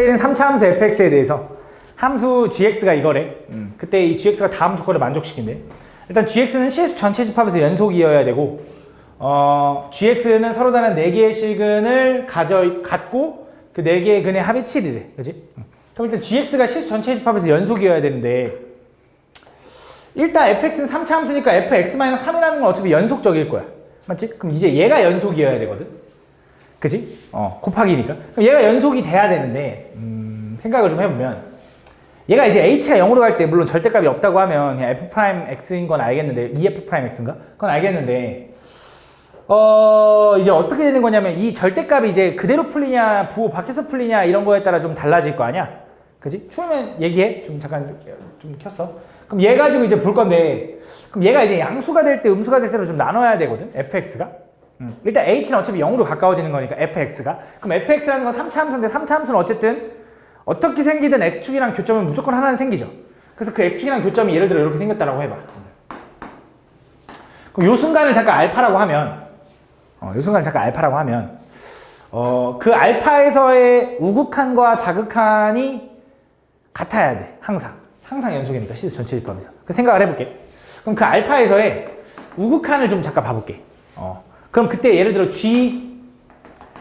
있는 3차 함수 fx에 대해서 함수 gx가 이거래. 그때 이 gx가 다음 조건을 만족시킨대. 일단 gx는 실수 전체 집합에서 연속이어야 되고 gx는 서로 다른 4개의 실근을 갖고 그 4개의 근의 합이 7이래. 그지? 그럼 일단 gx가 실수 전체 집합에서 연속이어야 되는데 일단 fx는 3차 함수니까 fx-3이라는 건 어차피 연속적일 거야. 맞지? 그럼 이제 얘가 연속이어야 되거든. 그지? 곱하기니까. 그럼 얘가 연속이 돼야 되는데 생각을 좀 해보면 얘가 이제 h가 0으로 갈 때 물론 절대값이 없다고 하면 그냥 f'x인 건 알겠는데 2f'x인가? 그건 알겠는데 이제 어떻게 되는 거냐면 이 절대값이 이제 그대로 풀리냐 부호 밖에서 풀리냐 이런 거에 따라 좀 달라질 거 아니야? 그지? 추우면 얘기해. 좀 잠깐 좀 켰어. 그럼 얘 가지고 이제 볼 건데 그럼 얘가 이제 양수가 될 때 음수가 될 때로 좀 나눠야 되거든. fx가. 일단 h는 어차피 0으로 가까워지는 거니까 fx가. 그럼 fx라는 건 3차 함수인데 3차 함수는 어쨌든 어떻게 생기든 x축이랑 교점은 무조건 하나는 생기죠. 그래서 그 x축이랑 교점이 예를 들어 이렇게 생겼다라고 해봐. 그럼 요 순간을 잠깐 알파라고 하면 요 순간을 잠깐 알파라고 하면 그 알파에서의 우극한과 자극한이 같아야 돼. 항상 연속이니까 실수 전체 집합에서. 그 생각을 해볼게. 그럼 그 알파에서의 우극한을 좀 잠깐 봐볼게. 그럼 그때 예를 들어 g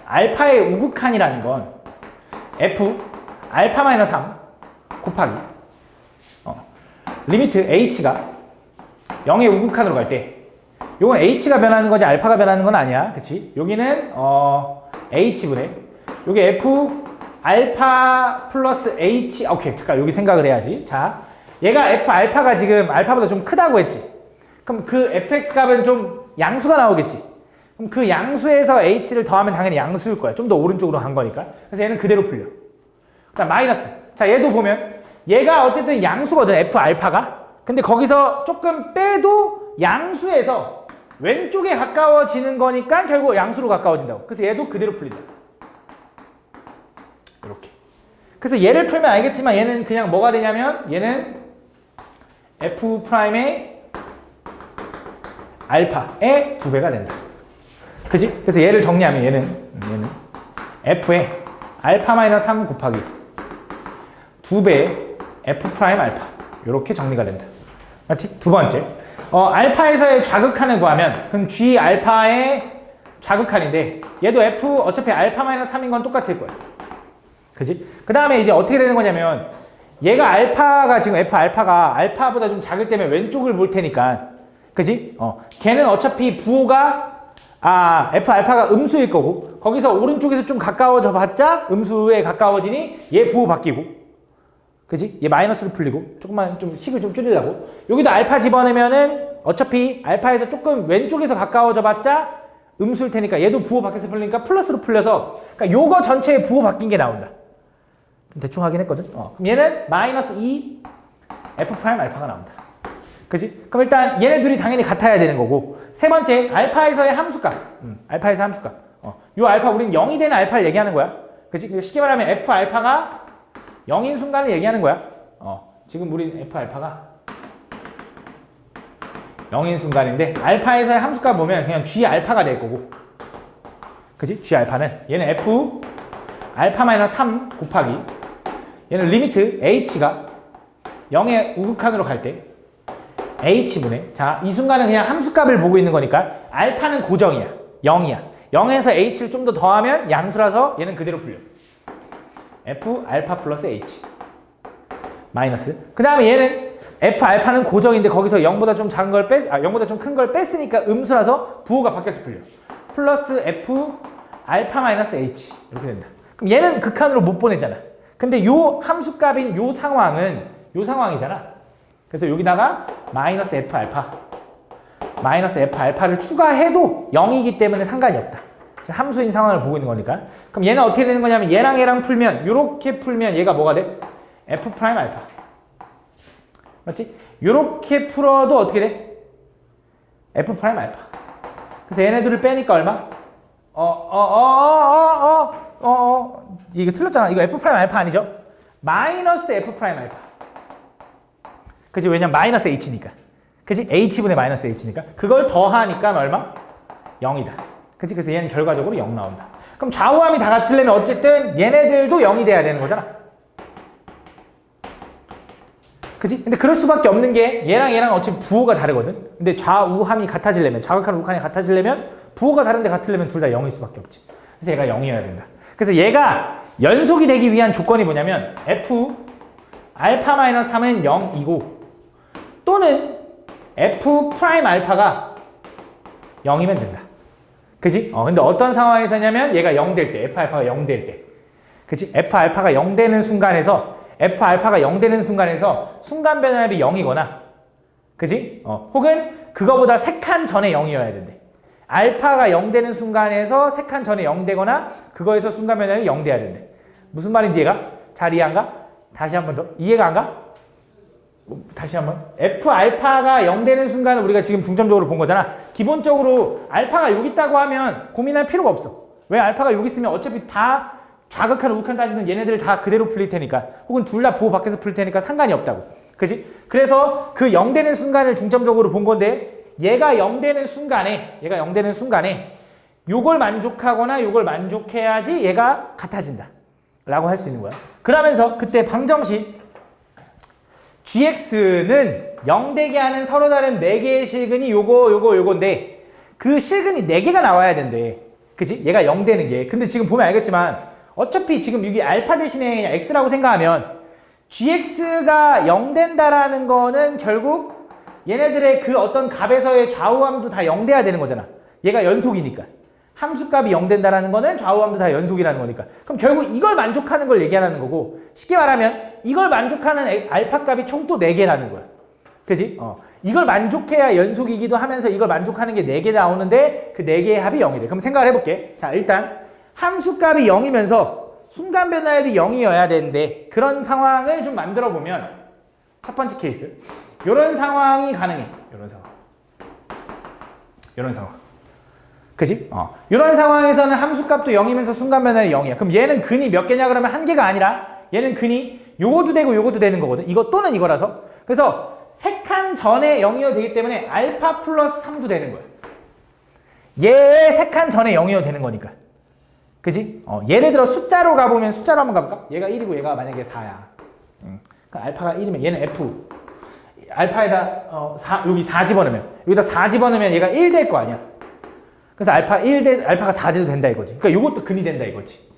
알파의 우극한이라는 건 f 알파-3 곱하기 리미트 h가 0의 우극한으로 갈 때 요건 h가 변하는 거지 알파가 변하는 건 아니야. 그치? 여기는 h분의 요게 f 알파 플러스 h 오케이. 잠깐 여기 생각을 해야지. 자, 얘가 f 알파가 지금 알파보다 좀 크다고 했지. 그럼 그 fx 값은 좀 양수가 나오겠지. 그럼 그 양수에서 h를 더하면 당연히 양수일 거야. 좀 더 오른쪽으로 간 거니까. 그래서 얘는 그대로 풀려. 그다음 마이너스. 자, 얘도 보면 얘가 어쨌든 양수거든. f 알파가. 근데 거기서 조금 빼도 양수에서 왼쪽에 가까워지는 거니까 결국 양수로 가까워진다고. 그래서 얘도 그대로 풀린다. 이렇게. 그래서 얘를 풀면 알겠지만 얘는 그냥 뭐가 되냐면 얘는 f'의 알파의 2배가 된다. 그지? 그래서 얘를 정리하면 얘는 f의 알파-3 곱하기 2배의 f' 알파. 이렇게 정리가 된다. 맞지? 두 번째. 알파에서의 좌극한을 구하면 그럼 g 알파의 좌극한인데 얘도 f 어차피 알파-3인 건 똑같을 거야. 그지? 그 다음에 이제 어떻게 되는 거냐면 얘가 알파가 지금 f 알파가 알파보다 좀 작을 때면 왼쪽을 볼 테니까 그지? 걔는 어차피 부호가 f 알파가 음수일 거고 거기서 오른쪽에서 좀 가까워져 봤자 음수에 가까워지니 얘 부호 바뀌고 그지? 얘 마이너스로 풀리고 조금만 좀 식을 좀 줄이려고 여기도 알파 집어넣으면은 어차피 알파에서 조금 왼쪽에서 가까워져 봤자 음수일 테니까 얘도 부호 밖에서 풀리니까 플러스로 풀려서 그러니까 요거 전체에 부호 바뀐 게 나온다. 좀 대충 하긴 했거든. 그럼 얘는 마이너스 2 f 프라임 알파가 나온다. 그지? 그럼 일단 얘네 둘이 당연히 같아야 되는 거고 세 번째 알파에서의 함수값. 알파에서 함수값. 요 알파 우리는 0이 되는 알파를 얘기하는 거야. 그지? 쉽게 말하면 f 알파가 0인 순간을 얘기하는 거야. 지금 우린 f 알파가 0인 순간인데 알파에서의 함수값 보면 그냥 g 알파가 될 거고 그지? g 알파는 얘는 f 알파-3 곱하기 얘는 리미트 h가 0의 우극한으로 갈 때 h분의 자, 이 순간은 그냥 함수값을 보고 있는 거니까 알파는 고정이야. 0이야. 0에서 h를 좀 더 더하면 양수라서 얘는 그대로 풀려. f 알파 플러스 h 마이너스 그 다음에 얘는 f 알파는 고정인데 거기서 0보다 좀 작은 걸 0보다 좀 큰 걸 뺐으니까 음수라서 부호가 바뀌어서 풀려. 플러스 f 알파 마이너스 h 이렇게 된다. 그럼 얘는 극한으로 못 보내잖아. 근데 요 함수값인 요 상황이잖아. 그래서 여기다가 마이너스 f 알파를 추가해도 0이기 때문에 상관이 없다. 함수인 상황을 보고 있는 거니까. 그럼 얘는 어떻게 되는 거냐면 얘랑 풀면 요렇게 풀면 얘가 뭐가 돼? f 프라임 알파. 맞지? 요렇게 풀어도 어떻게 돼? f 프라임 알파. 그래서 얘네들을 빼니까 얼마? 이거 틀렸잖아. 이거 f 프라임 알파 아니죠? 마이너스 f 프라임 알파. 그지? 왜냐면 마이너스 h니까. 그지? h분의 마이너스 h니까. 그걸 더하니까 얼마? 0이다. 그치? 그래서 얘는 결과적으로 0 나온다. 그럼 좌우함이 다 같으려면 어쨌든 얘네들도 0이 돼야 되는 거잖아. 그치? 근데 그럴 수밖에 없는 게 얘랑 어차피 부호가 다르거든. 근데 좌우함이 같아지려면, 좌극한 우극한이 같아지려면 부호가 다른데 같으려면 둘 다 0일 수밖에 없지. 그래서 얘가 0이어야 된다. 그래서 얘가 연속이 되기 위한 조건이 뭐냐면 f 알파-3은 0이고 또는 f 프라임 알파가 0이면 된다. 그지? 근데 어떤 상황에서냐면 얘가 0 될 때, f 알파가 0 될 때. 그지? f 알파가 0 되는 순간에서 순간 변화율이 0이거나 그지? 혹은 그거보다 3칸 전에 0이어야 된대. 알파가 0 되는 순간에서 3칸 전에 0 되거나 그거에서 순간 변화율이 0 돼야 된대. 무슨 말인지 얘가? 잘 이해 안 가? 다시 한 번 더. 이해가 안 가? 다시 한번. f 알파가 0 되는 순간을 우리가 지금 중점적으로 본 거잖아. 기본적으로 알파가 6 있다고 하면 고민할 필요가 없어. 왜? 알파가 6 있으면 어차피 다 좌극한 우극한 따지는 얘네들 다 그대로 풀릴 테니까, 혹은 둘 다 부호 밖에서 풀릴 테니까 상관이 없다고. 그지? 그래서 그 0 되는 순간을 중점적으로 본 건데 얘가 0 되는 순간에 요걸 만족하거나 요걸 만족해야지 얘가 같아진다 라고 할 수 있는 거야. 그러면서 그때 방정식 gx는 0 되게 하는 서로 다른 4개의 실근이 요건데 그 실근이 4개가 나와야 된대. 그치? 얘가 0 되는 게. 근데 지금 보면 알겠지만 어차피 지금 여기 알파 대신에 그냥 x라고 생각하면 gx가 0 된다라는 거는 결국 얘네들의 그 어떤 값에서의 좌우함도 다 0 돼야 되는 거잖아. 얘가 연속이니까. 함수값이 0 된다라는 거는 좌우함도 다 연속이라는 거니까. 그럼 결국 이걸 만족하는 걸 얘기하는 거고, 쉽게 말하면 이걸 만족하는 알파 값이 총 또 4개라는 거야. 그지? 이걸 만족해야 연속이기도 하면서 이걸 만족하는 게 4개 나오는데 그 4개의 합이 0이 돼. 그럼 생각을 해볼게. 자, 일단 함수값이 0이면서 순간 변화율이 0이어야 되는데 그런 상황을 좀 만들어 보면 첫 번째 케이스. 이런 상황이 가능해. 이런 상황. 그지? 이런 상황에서는 함수값도 0이면서 순간 변화율이 0이야. 그럼 얘는 근이 몇 개냐 그러면 한 개가 아니라 얘는 근이 요것도 되고 요것도 되는 거거든. 이거 또는 이거라서. 그래서 3칸 전에 0이어야 되기 때문에 알파 플러스 3도 되는 거야. 얘의 3칸 전에 0이어야 되는 거니까. 그지? 예를 들어 숫자로 가보면 숫자로 한번 가볼까? 얘가 1이고 얘가 만약에 4야. 그러니까 알파가 1이면 얘는 F. 알파에다 4, 여기 4 집어넣으면 여기다 4 집어넣으면 얘가 1 될 거 아니야. 그래서 알파가 4 돼도 된다 이거지. 그러니까 이것도 근이 된다 이거지.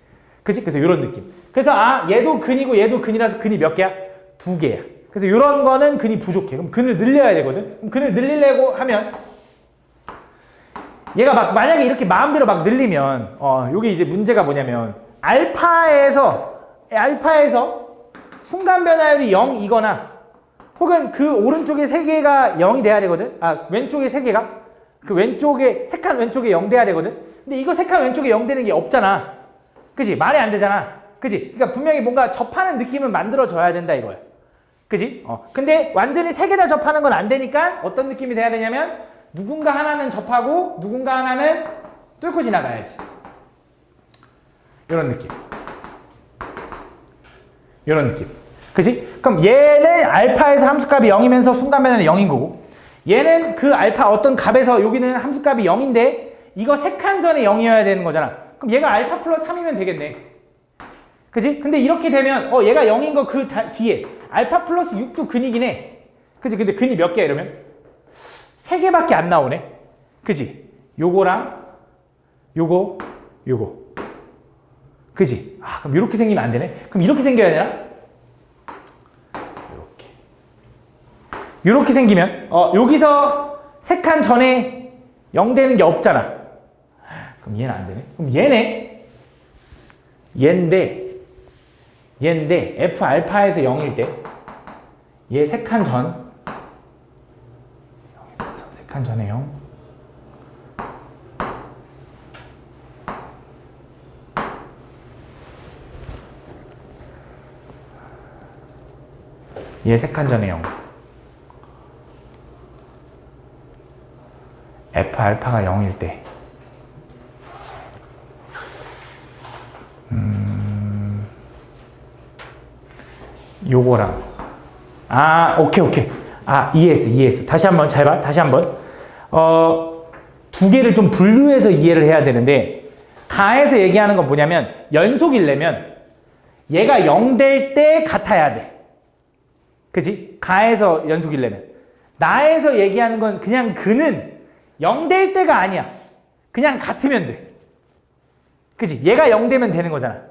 그지? 그래서 이런 느낌. 그래서 얘도 근이고 얘도 근이라서 근이 몇 개야? 2개야. 그래서 이런 거는 근이 부족해. 그럼 근을 늘려야 되거든. 그럼 근을 늘리려고 하면 얘가 만약에 이렇게 마음대로 늘리면 여기 이제 문제가 뭐냐면 알파에서 순간 변화율이 0이거나 혹은 그 오른쪽에 3개가 0이 돼야 되거든. 왼쪽에 3개가 그 왼쪽에 3칸 왼쪽에 0 돼야 되거든. 근데 이거 3칸 왼쪽에 0 되는 게 없잖아. 그지? 말이 안 되잖아. 그지? 그러니까 분명히 뭔가 접하는 느낌은 만들어져야 된다 이거야. 그지? 근데 완전히 3개 다 접하는 건 안 되니까 어떤 느낌이 돼야 되냐면 누군가 하나는 접하고 누군가 하나는 뚫고 지나가야지. 이런 느낌. 그치? 그럼 얘는 알파에서 함수값이 0이면서 순간 변화는 0인 거고, 얘는 그 알파 어떤 값에서 여기는 함수값이 0인데 이거 3칸 전에 0이어야 되는 거잖아. 그럼 얘가 알파 플러스 3이면 되겠네. 그치? 근데 이렇게 되면 얘가 0인 거 그 뒤에 알파 플러스 6도 근이긴 해. 그치? 근데 근이 몇 개야 이러면? 3개밖에 안 나오네. 그지? 요거랑 요거. 그지? 그럼 이렇게 생기면 안 되네. 그럼 이렇게 생겨야 되나? 이렇게 생기면 여기서 3칸 전에 0 되는 게 없잖아. 그럼 얘는 안 되네. 그럼 얘인데 F 알파에서 0일 때 얘 3칸 전 3칸 전에 0 얘 3칸 전에 0 F 알파가 0일 때 요거랑 오케이. 이해했어. 다시 한번 잘 봐. 다시 한번. 두 개를 좀 분류해서 이해를 해야 되는데 가에서 얘기하는 건 뭐냐면 연속이려면 얘가 0 될 때 같아야 돼. 그치? 가에서 연속이려면. 나에서 얘기하는 건 그냥 근은 0 될 때가 아니야. 그냥 같으면 돼. 그치? 얘가 0 되면 되는 거잖아.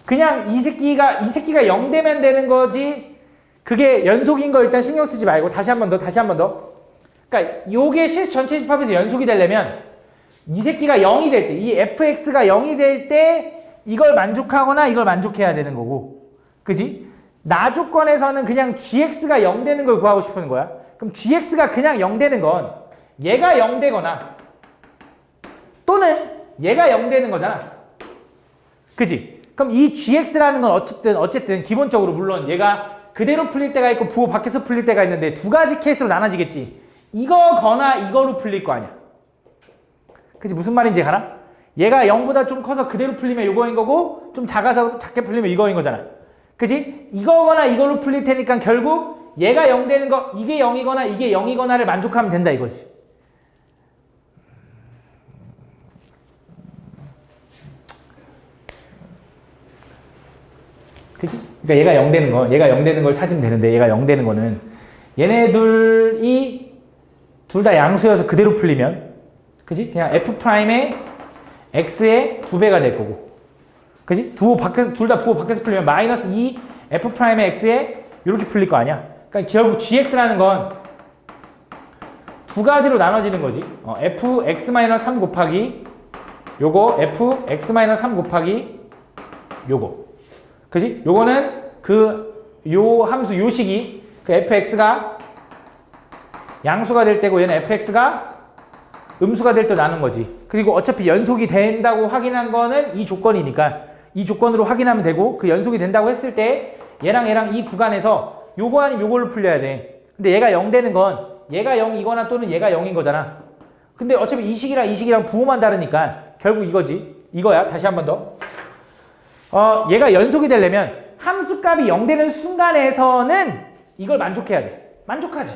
그냥 이 새끼가 0 되면 되는 거지. 그게 연속인 거 일단 신경 쓰지 말고 다시 한 번 더. 그러니까 요게 실수 전체 집합에서 연속이 되려면 이 새끼가 0이 될 때, 이 fx가 0이 될 때 이걸 만족하거나 이걸 만족해야 되는 거고. 그지? 나 조건에서는 그냥 gx가 0 되는 걸 구하고 싶은 거야. 그럼 gx가 그냥 0 되는 건 얘가 0 되거나 또는 얘가 0 되는 거잖아. 그지? 그럼 이 gx라는 건 어쨌든 기본적으로 물론 얘가 그대로 풀릴 때가 있고 부호 밖에서 풀릴 때가 있는데 두 가지 케이스로 나눠지겠지. 이거거나 이거로 풀릴 거 아니야. 그치? 무슨 말인지 가나? 얘가 0보다 좀 커서 그대로 풀리면 이거인 거고 좀 작아서 작게 풀리면 이거인 거잖아. 그치? 이거거나 이걸로 풀릴 테니까 결국 얘가 0 되는 거 이게 0이거나 이게 0이거나를 만족하면 된다 이거지. 그치? 그러니까 얘가 0 되는 거, 얘가 0 되는 걸 찾으면 되는데 얘가 0 되는 거는 얘네들이 둘 다 양수여서 그대로 풀리면 그지? 그냥 f'의 x의 2배가 될 거고 그지? 둘 다 부호 밖에서 풀리면 마이너스 2 f'의 x에 이렇게 풀릴 거 아니야? 그러니까 결국 gx라는 건 두 가지로 나눠지는 거지. fx-3 곱하기 요거 fx-3 곱하기 요거 그지? 요거는 요 함수 요식이 그 fx가 양수가 될 때고 얘는 fx가 음수가 될 때 나눈 거지. 그리고 어차피 연속이 된다고 확인한 거는 이 조건이니까 이 조건으로 확인하면 되고 그 연속이 된다고 했을 때 얘랑 이 구간에서 요거 아니면 요걸로 풀려야 돼. 근데 얘가 0 되는 건 얘가 0이거나 또는 얘가 0인 거잖아. 근데 어차피 이 식이랑 부호만 다르니까 결국 이거지. 이거야. 다시 한 번 더. 얘가 연속이 되려면 함수값이 0 되는 순간에서는 이걸 만족해야 돼. 만족하지.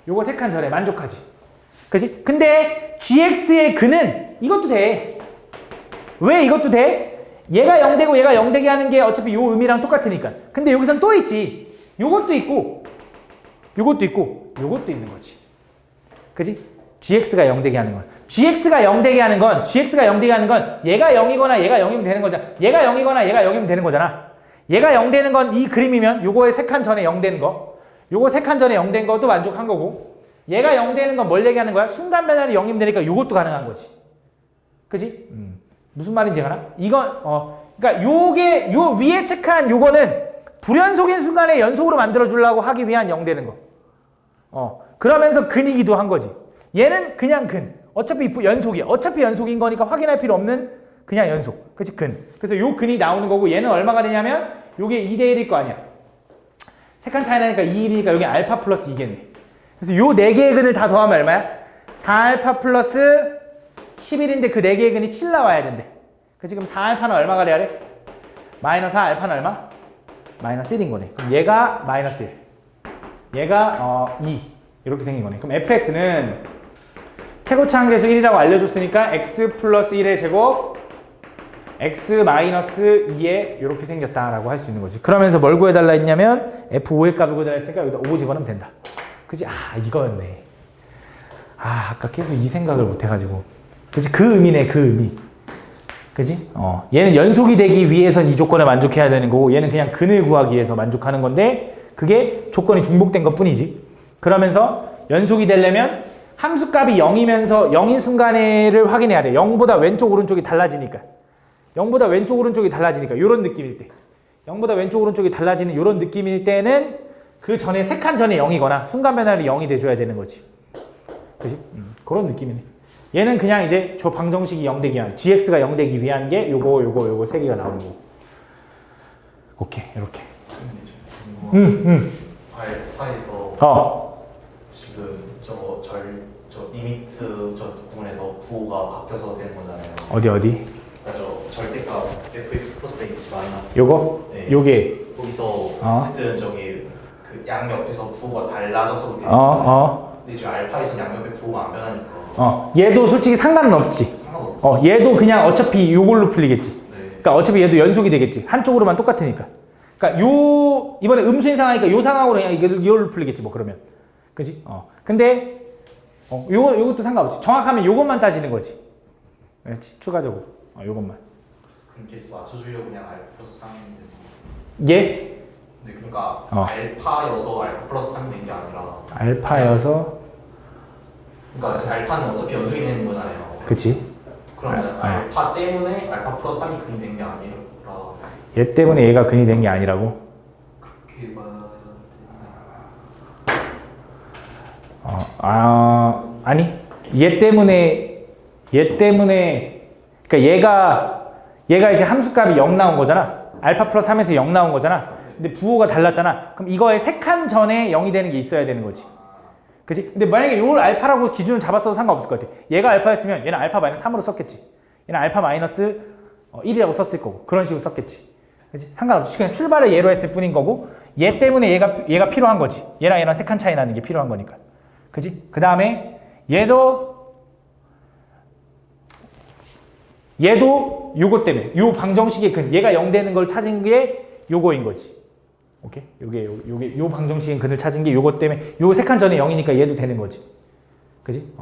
요거 세 칸 전에 만족하지. 그치? 근데 gx의 근은 이것도 돼. 왜 이것도 돼? 얘가 0 되고 얘가 0 되게 하는 게 어차피 요 의미랑 똑같으니까. 근데 여기선 또 있지. 요것도 있고 요것도 있고 요것도 있는 거지. 그치? gx가 0 되게 하는 건 gx가 0 되게 하는 건 얘가 0이거나 얘가 0이면 되는 거잖아. 얘가 0이거나 얘가 0이면 되는 거잖아. 얘가 0 되는 건 이 그림이면 요거의 세 칸 전에 0 되는 거 요거 세 칸 전에 0 된 것도 만족한 거고 얘가 0 되는 건 뭘 얘기하는 거야? 순간 변화를 0이면 되니까 요것도 가능한 거지. 그치? 무슨 말인지 알아? 이건 그러니까 요게 요 위에 체크한 요거는 불연속인 순간에 연속으로 만들어 주려고 하기 위한 0 되는 거. 그러면서 근이기도 한 거지. 얘는 그냥 근. 어차피 연속이야. 어차피 연속인 거니까 확인할 필요 없는 그냥 연속. 그치? 근. 그래서 요 근이 나오는 거고 얘는 얼마가 되냐면 요게 2대 1일 거 아니야. 세 칸 차이 나니까 2일이니까 여기 알파 플러스 2겠네. 그래서 요 4개의 근을 다 더하면 얼마야? 4알파 플러스 11인데 그 4개의 근이 7 나와야 된대. 그 지금 4알파는 얼마가 돼야 돼? 마이너스 4알파는 얼마? 마이너스 1인 거네. 그럼 얘가 마이너스 1. 얘가 2. 이렇게 생긴 거네. 그럼 fx는 최고차 한계수 1이라고 알려줬으니까 x 플러스 1의 제곱 x 마이너스 2에 이렇게 생겼다라고 할 수 있는 거지. 그러면서 뭘 구해달라 했냐면 f5의 값을 구해달라 했으니까 여기다 5 집어넣으면 된다. 그치? 이거였네. 아까 계속 이 생각을 못 해가지고. 그치? 그 의미네, 그 의미. 그치? 얘는 연속이 되기 위해선 이 조건을 만족해야 되는 거고 얘는 그냥 근을 구하기 위해서 만족하는 건데 그게 조건이 중복된 것 뿐이지. 그러면서 연속이 되려면 함수값이 0이면서 0인 순간에를 확인해야 돼. 0보다 왼쪽 오른쪽이 달라지니까. 0보다 왼쪽 오른쪽이 달라지니까 이런 느낌일 때. 0보다 왼쪽 오른쪽이 달라지는 이런 느낌일 때는 그 전에 세 칸 전에 0이거나 순간 변화를 0이 돼줘야 되는 거지. 그치? 그런 느낌이네. 얘는 그냥 이제 저 방정식이 0 되기 위한 gx가 0 되기 위한 게 요거 세 개가 나오는 거고. 오케이, 이렇게. 알파에서 지금 저 리미트 저 부분에서 부호가 바뀌어서 되는 거잖아요. 어디? 그래서 절대값 fx 플러스 x 마이너스 요거? 네. 요게 거기서 어쨌든 저기 그 양옆에서 부호가 달라져서 그렇게 근데 근데 지금 알파에서 양옆에 부호가 안 변하니까 얘도 솔직히 상관은 없지. 상관없어. 얘도 그냥 어차피 요걸로 풀리겠지. 네. 그러니까 어차피 얘도 연속이 되겠지. 한쪽으로만 똑같으니까. 그러니까 이번에 음수인 상황이니까 요 상황으로 그냥 이걸로 풀리겠지. 뭐 그러면. 그지? 근데 요것도 상관없지. 정확하면 요것만 따지는 거지. 그렇지? 추가적으로. 요것만. 그럼 개수 맞춰주려고 그냥 알파 플러스 3인데. 얘? 네, 그러니까 어. 알파여서 알파 플러스 3이 된 게 아니라. 알파여서. 그러니까 지금 알파는 어차피 연속이 되는 거잖아요. 그치? 그러면 알파 때문에 알파 플러스 3이 근이 된 게 아니라. 얘 때문에 얘가 근이 된 게 아니라고? 그렇게 말해야 아니. 얘 때문에, 그러니까 얘가 이제 함수값이 0 나온 거잖아. 알파 플러스 3에서 0 나온 거잖아. 근데 부호가 달랐잖아. 그럼 이거의 3칸 전에 0이 되는 게 있어야 되는 거지. 그치? 근데 만약에 요걸 알파라고 기준을 잡았어도 상관없을 것 같아. 얘가 알파였으면 얘는 알파 마이너스 3으로 썼겠지. 얘는 알파 마이너스 1이라고 썼을 거고. 그런 식으로 썼겠지. 그치? 상관없지. 그냥 출발을 얘로 했을 뿐인 거고, 얘 때문에 얘가 필요한 거지. 얘랑 3칸 차이 나는 게 필요한 거니까. 그치? 그 다음에 얘도 요거 때문에 요 방정식의 근, 얘가 0 되는 걸 찾은 게 요거인 거지. 오케이? 요게 요 방정식의 근을 찾은 게 요거 때문에 요 3칸 전에 0이니까 얘도 되는 거지. 그지?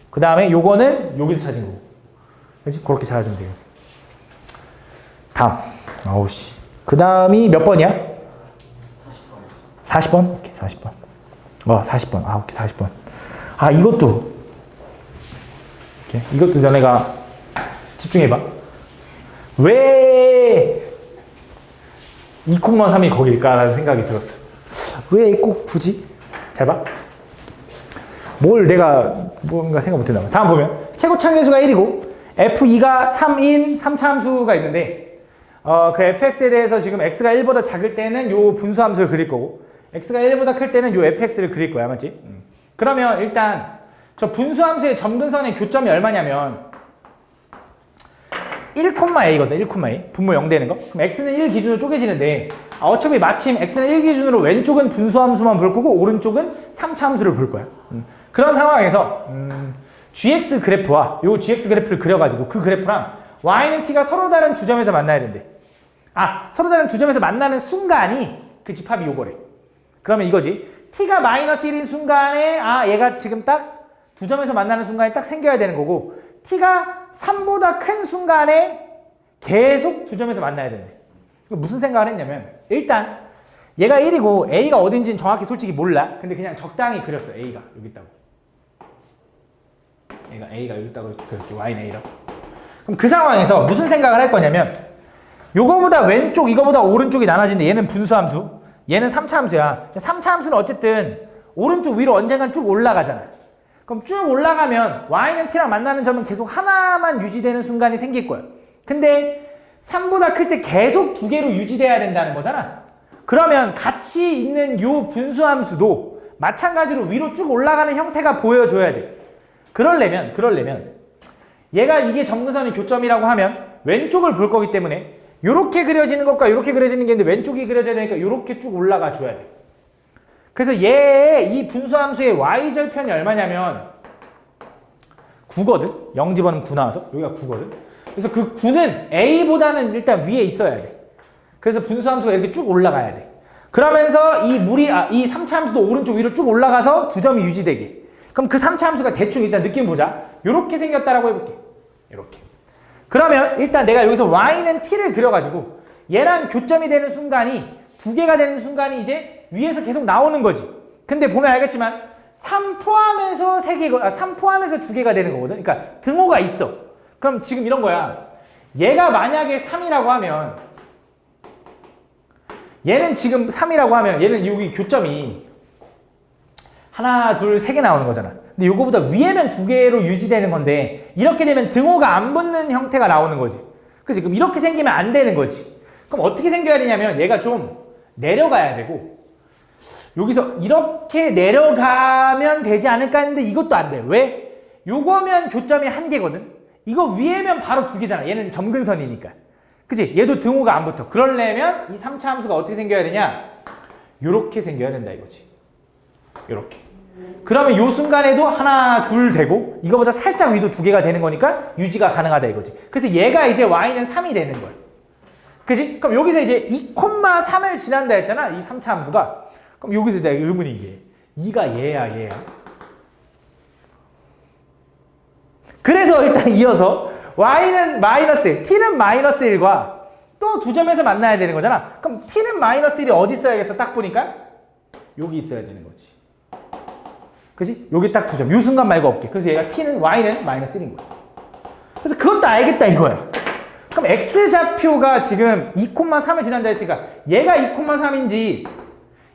그 다음에 요거는 여기서 찾은 거고. 그지? 그렇게 찾아주면 돼요. 다음. 아우씨. 그 다음이 몇 번이야? 40번? 오케이, 40번. 40번. 오케이, 40번. 이것도. 오케이. 이것도 너네가 집중해봐. 왜 2,3이 거길까라는 생각이 들었어. 왜 꼭 굳이? 잘 봐. 뭘 내가 뭔가 생각 못했나 봐. 다음 보면 최고차계수가 1이고 f2가 3인 3차 함수가 있는데 그 fx에 대해서 지금 x가 1보다 작을 때는 요 분수함수를 그릴 거고 x가 1보다 클 때는 요 fx를 그릴 거야. 맞지? 그러면 일단 저 분수함수의 점근선의 교점이 얼마냐면 1,a거든. 1,a. 분모 0 되는 거. 그럼 x는 1 기준으로 쪼개지는데 어차피 마침 x는 1 기준으로 왼쪽은 분수함수만 볼 거고 오른쪽은 3차 함수를 볼 거야. 그런 상황에서 gx 그래프와 요 gx 그래프를 그려가지고 그 그래프랑 y는 t가 서로 다른 두 점에서 만나야 된대. 서로 다른 두 점에서 만나는 순간이 그 집합이 요거래. 그러면 이거지. t가 마이너스 1인 순간에 얘가 지금 딱 두 점에서 만나는 순간이 딱 생겨야 되는 거고 t가 3보다 큰 순간에 계속 두 점에서 만나야 된대. 무슨 생각을 했냐면 일단 얘가 1이고 a가 어딘지는 정확히 솔직히 몰라. 근데 그냥 적당히 그렸어. a가 여기 있다고. a가 여기 있다고 그렇게 y는 a라고. 그럼 그 상황에서 무슨 생각을 할 거냐면 요거보다 왼쪽 이거보다 오른쪽이 나눠지는데 얘는 분수함수 얘는 3차 함수야. 3차 함수는 어쨌든 오른쪽 위로 언젠간 쭉 올라가잖아. 그럼 쭉 올라가면 y는 t랑 만나는 점은 계속 하나만 유지되는 순간이 생길 거야. 근데 3보다 클 때 계속 두 개로 유지돼야 된다는 거잖아. 그러면 같이 있는 요 분수함수도 마찬가지로 위로 쭉 올라가는 형태가 보여줘야 돼. 그러려면 얘가 이게 점근선의 교점이라고 하면 왼쪽을 볼 거기 때문에 요렇게 그려지는 것과 요렇게 그려지는 게 있는데 왼쪽이 그려져야 되니까 요렇게 쭉 올라가 줘야 돼. 그래서 얘의 이 분수함수의 y절편이 얼마냐면 9거든? 0 집어넣으면 9 나와서 여기가 9거든? 그래서 그 9는 a보다는 일단 위에 있어야 돼. 그래서 분수함수가 이렇게 쭉 올라가야 돼. 그러면서 이 3차 함수도 오른쪽 위로 쭉 올라가서 두 점이 유지되게. 그럼 그 3차 함수가 대충 일단 느낌 보자. 요렇게 생겼다라고 해볼게. 이렇게. 그러면 일단 내가 여기서 y는 t를 그려가지고 얘랑 교점이 되는 순간이 두 개가 되는 순간이 이제 위에서 계속 나오는 거지. 근데 보면 알겠지만 3 포함해서 3개, 3 포함해서 2개가 되는 거거든. 그러니까 등호가 있어. 그럼 지금 이런 거야. 얘가 만약에 3이라고 하면 얘는 지금 3이라고 하면 얘는 여기 교점이 하나, 둘, 3개 나오는 거잖아. 근데 요거보다 위에면 2개로 유지되는 건데 이렇게 되면 등호가 안 붙는 형태가 나오는 거지. 그치? 그럼 이렇게 생기면 안 되는 거지. 그럼 어떻게 생겨야 되냐면 얘가 좀 내려가야 되고 여기서 이렇게 내려가면 되지 않을까 했는데 이것도 안 돼. 왜? 요거면 교점이 1개거든. 이거 위에면 바로 2개잖아. 얘는 점근선이니까. 그치? 얘도 등호가 안 붙어. 그러려면 이 3차 함수가 어떻게 생겨야 되냐? 요렇게 생겨야 된다 이거지. 요렇게. 그러면 요 순간에도 하나, 둘 되고 이거보다 살짝 위도 두 개가 되는 거니까 유지가 가능하다 이거지. 그래서 얘가 이제 y는 3이 되는 거야. 그지? 그럼 여기서 이제 2,3을 지난다 했잖아. 이 3차 함수가. 그럼 여기서 내가 의문인 게 2가 얘야. 그래서 일단 이어서 y는 마이너스 1, t는 마이너스 1과 또 두 점에서 만나야 되는 거잖아. 그럼 t는 마이너스 1이 어디 있어야겠어? 딱 보니까 여기 있어야 되는 거지. 그지? 여기 딱 두 점. 요 순간 말고 없게. 그래서 얘가 t는 y는 마이너스 1인 거야. 그래서 그것도 알겠다 이거야. 그럼 x좌표가 지금 2,3을 지난다 했으니까 얘가 2,3인지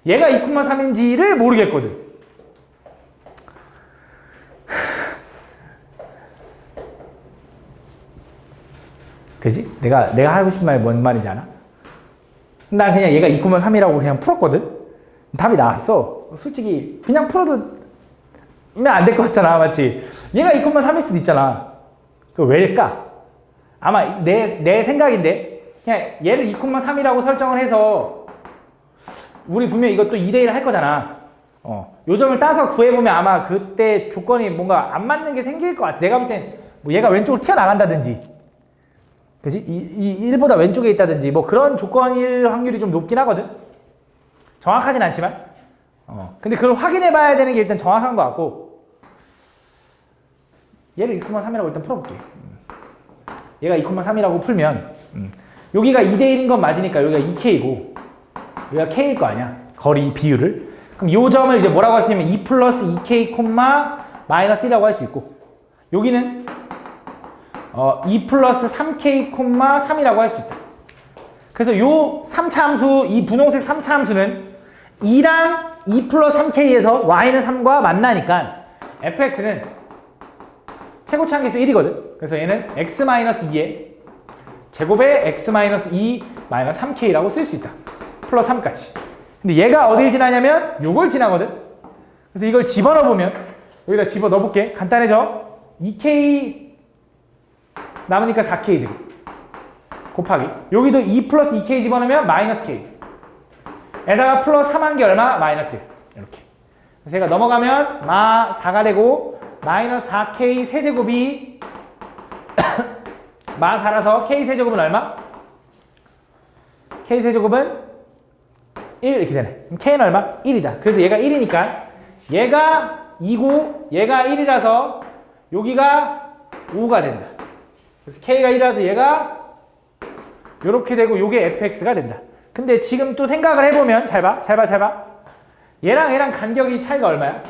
얘가 2,3인지를 모르겠거든. 그지? 내가 하고 싶은 말이 뭔 말인지 알아? 난 그냥 얘가 2,3이라고 그냥 풀었거든? 답이 나왔어. 솔직히 그냥 풀어도 안 될 것 같잖아. 맞지? 얘가 2,3일 수도 있잖아. 그 왜일까? 아마 내 생각인데 그냥 얘를 2,3이라고 설정을 해서 우리 분명 이것도 2대1 할 거잖아. 요 점을 따서 구해보면 아마 그때 조건이 뭔가 안 맞는 게 생길 것 같아. 내가 볼 땐 뭐 얘가 왼쪽으로 튀어나간다든지 그지? 이 1보다 왼쪽에 있다든지 뭐 그런 조건일 확률이 좀 높긴 하거든. 정확하진 않지만 근데 그걸 확인해 봐야 되는 게 일단 정확한 것 같고 얘를 2,3이라고 일단 풀어볼게. 얘가 2,3이라고 풀면 여기가 2대1인 건 맞으니까 여기가 2k이고 여기가 k일 거 아니야. 거리 비율을. 그럼 요 점을 이제 뭐라고 할 수 있냐면 2 플러스 2k, 마이너스 1이라고 할 수 있고 여기는 2 플러스 3k, 3이라고 할 수 있다. 그래서 요 3차 함수, 이 분홍색 3차 함수는 2랑 2 플러스 3k에서 y는 3과 만나니까 fx는 최고차항계수 1이거든. 그래서 얘는 x-2의 제곱에 x-2 마이너스 3k라고 쓸 수 있다. 플러스 3까지. 근데 얘가 어딜 지나냐면 요걸 지나거든. 그래서 이걸 집어넣어 보면 여기다 집어넣어 볼게. 간단해져. 2k 남으니까 4k 제곱 곱하기 여기도 2 플러스 2k 집어넣으면 마이너스 k 에다가 플러스 3한 게 얼마? 마이너스 1 이렇게. 그래서 얘가 넘어가면 마 4가 되고 마이너스 4k 세제곱이 마 4라서 k 세제곱은 얼마? k 세제곱은 1 이렇게 되네. 그럼 k는 얼마? 1이다. 그래서 얘가 1이니까 얘가 2고 얘가 1이라서 여기가 5가 된다. 그래서 k가 1이라서 얘가 요렇게 되고 요게 fx가 된다. 근데 지금 또 생각을 해보면 잘 봐. 얘랑 간격이 차이가 얼마야?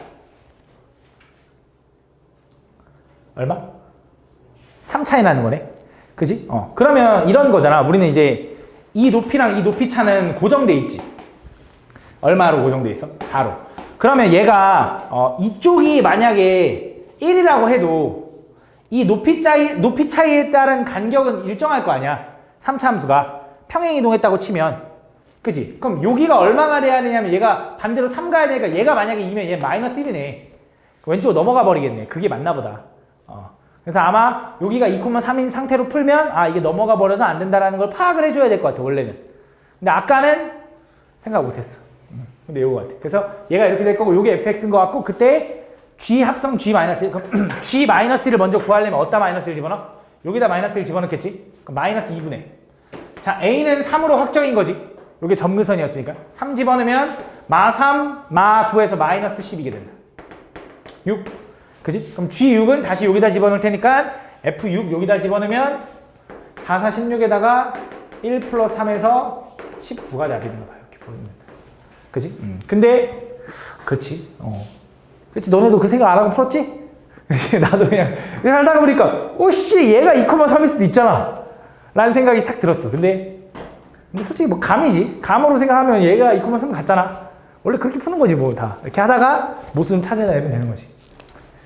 얼마? 3 차이 나는 거네. 그지? 그러면 이런 거잖아. 우리는 이제 이 높이랑 이 높이 차는 고정돼 있지. 얼마로 고정돼 있어? 4로. 그러면 얘가 이쪽이 만약에 1이라고 해도 이 높이 차이에 따른 간격은 일정할 거 아니야. 3차 함수가 평행 이동했다고 치면 그지? 그럼 여기가 얼마가 돼야 되냐면 얘가 반대로 3 가야 되니까 얘가 만약에 2면 얘 마이너스 1이네. 왼쪽으로 넘어가 버리겠네. 그게 맞나 보다. 그래서 아마 여기가 2,3인 상태로 풀면 이게 넘어가 버려서 안 된다라는 걸 파악을 해줘야 될 것 같아 원래는. 근데 아까는 생각 못했어. 근데 이거 같아. 그래서 얘가 이렇게 될 거고 요게 fx인 것 같고 그때 g 합성 g 마이너스 1 그럼 g 마이너스 1을 먼저 구하려면 어디다 마이너스 1 집어넣어? 여기다 마이너스 1 집어넣겠지? 그럼 마이너스 2분의 자 a는 3으로 확정인 거지. 요게 점근선이었으니까 3 집어넣으면 마 3, 마 9에서 마이너스 12게 된다. 6 그지? 그럼 G6은 다시 여기다 집어넣을 테니까 F6 여기다 집어넣으면 4, 4, 16에다가 1 플러스 3에서 19가 답이 되는 거야. 이렇게 보면 된다. 그지? 근데 그렇지. 그렇지. 너네도 그 생각 안 하고 풀었지? 나도 그냥 살다가 보니까 오씨 얘가 2,3일 수도 있잖아 라는 생각이 싹 들었어. 근데 솔직히 뭐 감이지. 감으로 생각하면 얘가 2,3 같잖아. 원래 그렇게 푸는 거지 뭐 다. 이렇게 하다가 모순 찾아내면 되는 거지.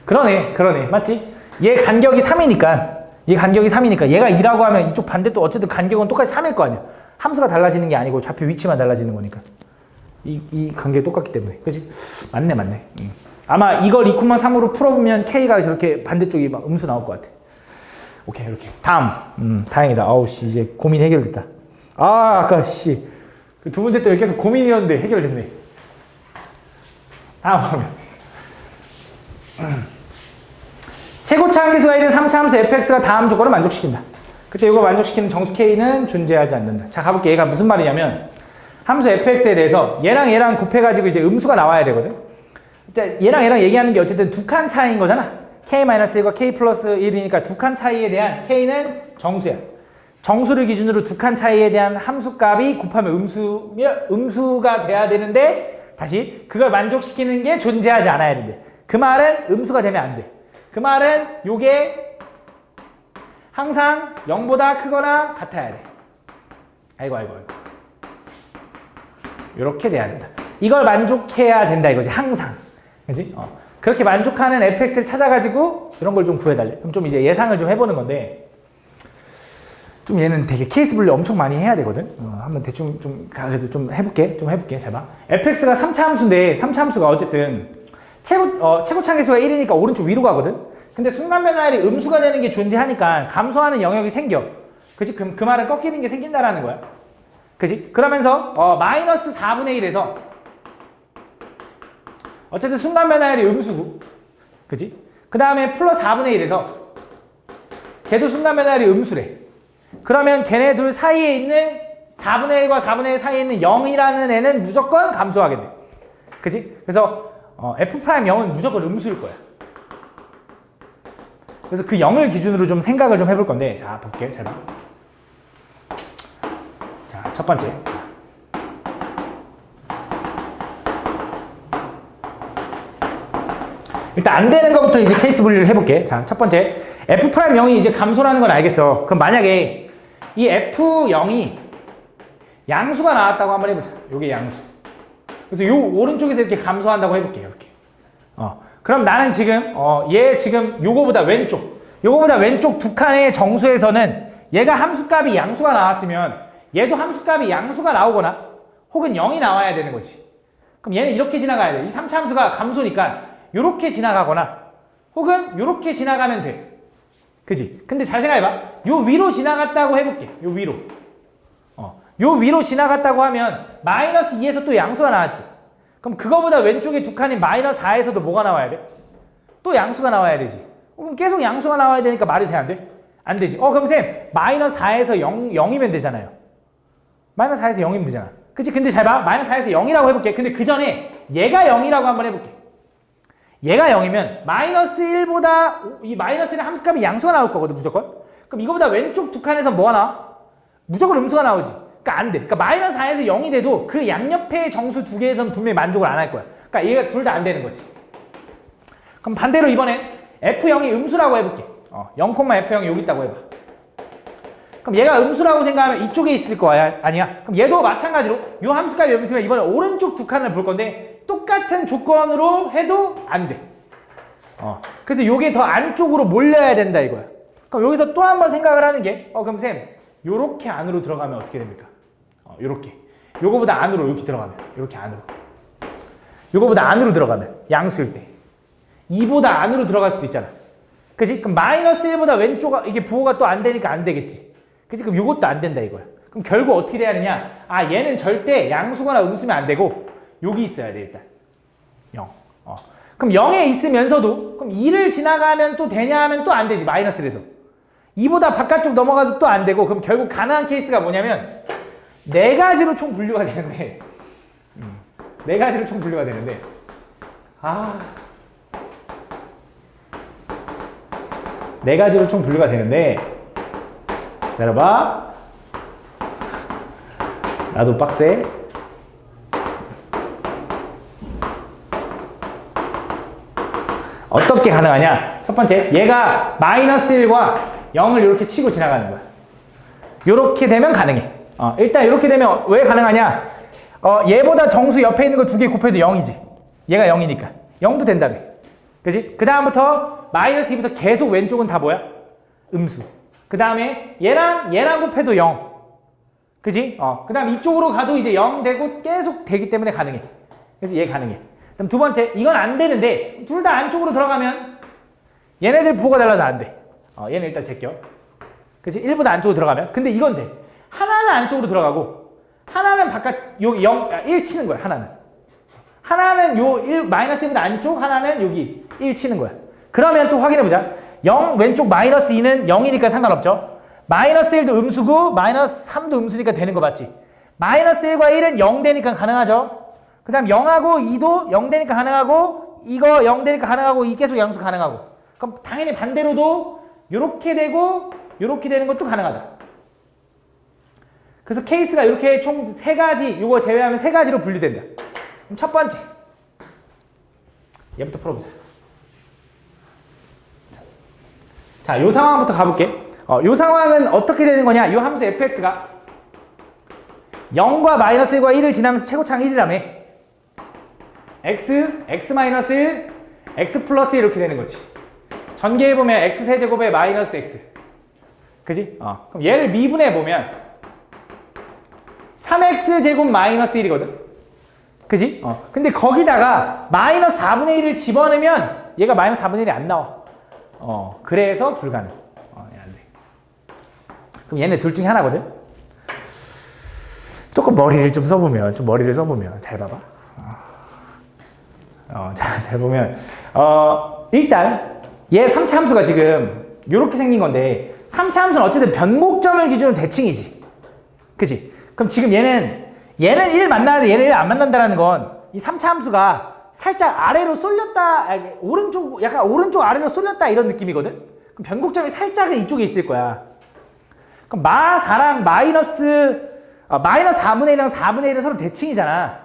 그러네. 맞지? 얘 간격이 3이니까 얘가 2라고 하면 이쪽 반대도 어쨌든 간격은 똑같이 3일 거 아니야. 함수가 달라지는 게 아니고 좌표 위치만 달라지는 거니까 이 간격이 똑같기 때문에. 그치? 맞네. 아마 이걸 2,3으로 풀어보면 K가 저렇게 반대쪽이 막 음수 나올 것 같아. 오케이, 이렇게. 다음. 다행이다. 아우, 씨, 이제 고민 해결됐다. 아까, 씨. 그 두 번째 때 계속 고민이었는데 해결됐네. 다음 그러면. 최고차 함수가 1인 3차 함수 fx가 다음 조건을 만족시킨다. 그때 이거 만족시키는 정수 k는 존재하지 않는다. 자, 가볼게. 얘가 무슨 말이냐면 함수 fx에 대해서 얘랑 곱해가지고 이제 음수가 나와야 되거든. 일단 얘랑 얘기하는 게 어쨌든 두 칸 차이인 거잖아. k-1과 k 플러스 1이니까 두 칸 차이에 대한 k는 정수야. 정수를 기준으로 두 칸 차이에 대한 함수 값이 곱하면 음수가 돼야 되는데, 다시 그걸 만족시키는 게 존재하지 않아야 된대. 그 말은 음수가 되면 안 돼. 그 말은 요게 항상 0보다 크거나 같아야 돼. 아이고. 이렇게 돼야 된다. 이걸 만족해야 된다 이거지. 항상. 그지? 그렇게 만족하는 fx를 찾아가지고 이런 걸 좀 구해달래. 그럼 좀 이제 예상을 좀 해보는 건데, 좀 얘는 되게 케이스 분류 엄청 많이 해야 되거든. 한번 대충 그래도 좀 해볼게. 잘 봐. fx가 3차 함수인데 3차 함수가 어쨌든 최고차 계수가 1이니까 오른쪽 위로 가거든. 근데 순간 변화율이 음수가 되는 게 존재하니까 감소하는 영역이 생겨. 그치? 그 말은 꺾이는 게 생긴다라는 거야. 그치? 그러면서 마이너스 4분의 1에서 어쨌든 순간 변화율이 음수고, 그치? 그 다음에 플러스 4분의 1에서 걔도 순간 변화율이 음수래. 그러면 걔네 둘 사이에 있는 4분의 1과 4분의 1 사이에 있는 0이라는 애는 무조건 감소하게 돼. 그치? 그래서 F'0은 무조건 음수일 거야. 그래서 그 0을 기준으로 좀 생각을 좀 해볼 건데, 자, 볼게. 잘 봐. 자, 첫 번째. 일단 안 되는 것부터 이제 케이스 분리를 해볼게. 자, 첫 번째. F'0이 이제 감소라는 건 알겠어. 그럼 만약에 이 F0이 양수가 나왔다고 한번 해보자. 요게 양수. 그래서 요 오른쪽에서 이렇게 감소한다고 해볼게요. 이렇게. 그럼 나는 지금, 얘 지금 요거보다 왼쪽 두 칸의 정수에서는 얘가 함수값이 양수가 나왔으면 얘도 함수값이 양수가 나오거나 혹은 0이 나와야 되는 거지. 그럼 얘는 이렇게 지나가야 돼. 이 3차 함수가 감소니까 요렇게 지나가거나 혹은 요렇게 지나가면 돼. 그지? 근데 잘 생각해봐. 요 위로 지나갔다고 해볼게. 요 위로. 요 위로 지나갔다고 하면 마이너스 2에서 또 양수가 나왔지. 그럼 그거보다 왼쪽에 두 칸인 마이너스 4에서도 뭐가 나와야 돼? 또 양수가 나와야 되지. 그럼 계속 양수가 나와야 되니까 말이 돼, 안 돼? 안 되지. 그럼 쌤, 마이너스 4에서 0이면 되잖아요. 마이너스 4에서 0이면 되잖아. 그치? 근데 잘 봐. 마이너스 4에서 0이라고 해볼게. 근데 그 전에 얘가 0이라고 한번 해볼게. 얘가 0이면 마이너스 1보다 이 마이너스 1의 함수값이 양수가 나올 거거든, 무조건. 그럼 이거보다 왼쪽 두 칸에서 뭐가 나와? 무조건 음수가 나오지. 그러니까 안 돼. 그러니까 마이너스 4에서 0이 돼도 그 양옆의 정수 두 개에서는 분명히 만족을 안 할 거야. 그러니까 얘가 둘 다 안 되는 거지. 그럼 반대로 이번엔 F0이 음수라고 해볼게. 0,F0이 여기 있다고 해봐. 그럼 얘가 음수라고 생각하면 이쪽에 있을 거야, 아니야? 그럼 얘도 마찬가지로 이 함수값이 음수면 이번에 오른쪽 두 칸을 볼 건데 똑같은 조건으로 해도 안 돼. 그래서 요게 더 안쪽으로 몰려야 된다 이거야. 그럼 여기서 또 한 번 생각을 하는 게 그럼 쌤 요렇게 안으로 들어가면 어떻게 됩니까? 요렇게. 요거보다 안으로 이렇게 들어가면 요렇게 안으로. 요거보다 안으로 들어가면 양수일 때 2보다 안으로 들어갈 수도 있잖아. 그치? 그럼 마이너스 1보다 왼쪽 이게 부호가 또 안 되니까 안 되겠지. 그치? 그럼 요것도 안 된다 이거야. 그럼 결국 어떻게 돼야 하느냐? 얘는 절대 양수거나 음수면 안 되고 여기 있어야 돼 일단 0. 그럼 0에 있으면서도 그럼 2를 지나가면 또 되냐 하면 또 안 되지. 마이너스에서 2보다 바깥쪽 넘어가도 또 안 되고, 그럼 결국 가능한 케이스가 뭐냐면 네 가지로 총 분류가 되는데 네 가지로 총 분류가 되는데 네 가지로 총 분류가 되는데 기다려봐. 나도 빡세. 어떻게 가능하냐? 첫 번째, 얘가 마이너스 1과 0을 이렇게 치고 지나가는 거야. 이렇게 되면 가능해. 일단 이렇게 되면 왜 가능하냐? 얘보다 정수 옆에 있는 거 두 개 곱해도 0이지. 얘가 0이니까. 0도 된다며. 그치? 그 다음부터 마이너스 2부터 계속 왼쪽은 다 뭐야? 음수. 그 다음에 얘랑 곱해도 0. 그치? 그 다음 이쪽으로 가도 이제 0 되고 계속 되기 때문에 가능해. 그래서 얘 가능해. 그럼 두 번째, 이건 안 되는데 둘 다 안쪽으로 들어가면 얘네들 부호가 달라서 안 돼. 얘는 일단 제껴. 그치? 1보다 안쪽으로 들어가면. 근데 이건 돼. 하나는 안쪽으로 들어가고 하나는 바깥 여기 1 치는 거야. 하나는 요 1, 마이너스 1보다 안쪽, 하나는 여기 1 치는 거야. 그러면 또 확인해보자. 0 왼쪽 마이너스 2는 0이니까 상관없죠. 마이너스 1도 음수고 마이너스 3도 음수니까 되는 거 맞지? 마이너스 1과 1은 0 되니까 가능하죠. 그 다음 0하고 2도 0 되니까 가능하고 이거 0 되니까 가능하고 이 계속 양수 가능하고. 그럼 당연히 반대로도 요렇게 되고 요렇게 되는 것도 가능하다. 그래서 케이스가 이렇게 총 3가지, 요거 제외하면 3가지로 분류된다. 그럼 첫 번째, 얘부터 풀어보자. 자, 요 상황부터 가볼게. 요 상황은 어떻게 되는 거냐? 요 함수 fx가 0과 마이너스 1과 1을 지나면서 최고차항 1이라며. x 마이너스 1, x 플러스 1 이렇게 되는 거지. 전개해보면 x 세제곱에 마이너스 x. 그지? 그럼 얘를 미분해보면 3x 제곱 마이너스 1이거든. 그지? 근데 거기다가 마이너스 4분의 1을 집어넣으면 얘가 마이너스 4분의 1이 안 나와. 그래서 불가능. 얘 안 돼. 그럼 얘네 둘 중에 하나거든? 조금 머리를 좀 써보면, 잘 봐봐. 잘 보면, 일단, 얘 3차 함수가 지금 요렇게 생긴 건데, 3차 함수는 어쨌든 변곡점을 기준으로 대칭이지. 그치? 그럼 지금 얘는 1 만나는데 얘는 1 안 만난다는 건, 이 3차 함수가 살짝 아래로 쏠렸다, 약간 오른쪽 아래로 쏠렸다 이런 느낌이거든? 그럼 변곡점이 살짝은 이쪽에 있을 거야. 그럼 마4랑 마이너스 4분의 1이랑 4분의 1은 서로 대칭이잖아.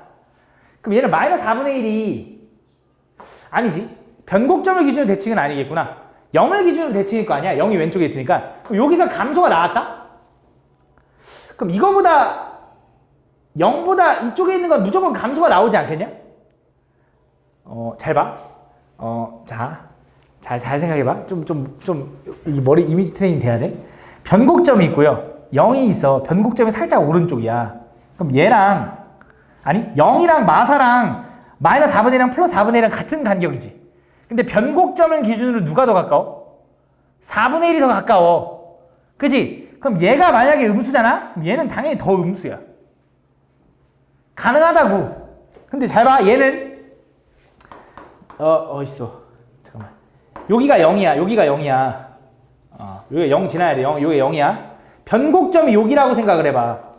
그럼 얘는 마이너스 4분의 1이 아니지. 변곡점을 기준으로 대칭은 아니겠구나. 0을 기준으로 대칭일 거 아니야. 0이 왼쪽에 있으니까. 그럼 여기서 감소가 나왔다? 그럼 이거보다 0보다 이쪽에 있는 건 무조건 감소가 나오지 않겠냐? 잘 봐. 잘 생각해봐. 이 머리 이미지 트레이닝 돼야 돼. 변곡점이 있고요. 0이 있어. 변곡점이 살짝 오른쪽이야. 그럼 얘랑, 0이랑 마사랑 마이너스 4분의 1이랑 플러스 4분의 1이랑 같은 간격이지. 근데 변곡점을 기준으로 누가 더 가까워? 4분의 1이 더 가까워. 그지? 그럼 얘가 만약에 음수잖아? 그럼 얘는 당연히 더 음수야. 가능하다고. 근데 잘 봐. 얘는 있어. 잠깐만. 여기가 0이야. 여기가 0이야. 여기가 0 지나야 돼. 여기가 0이야. 변곡점이 여기라고 생각을 해봐.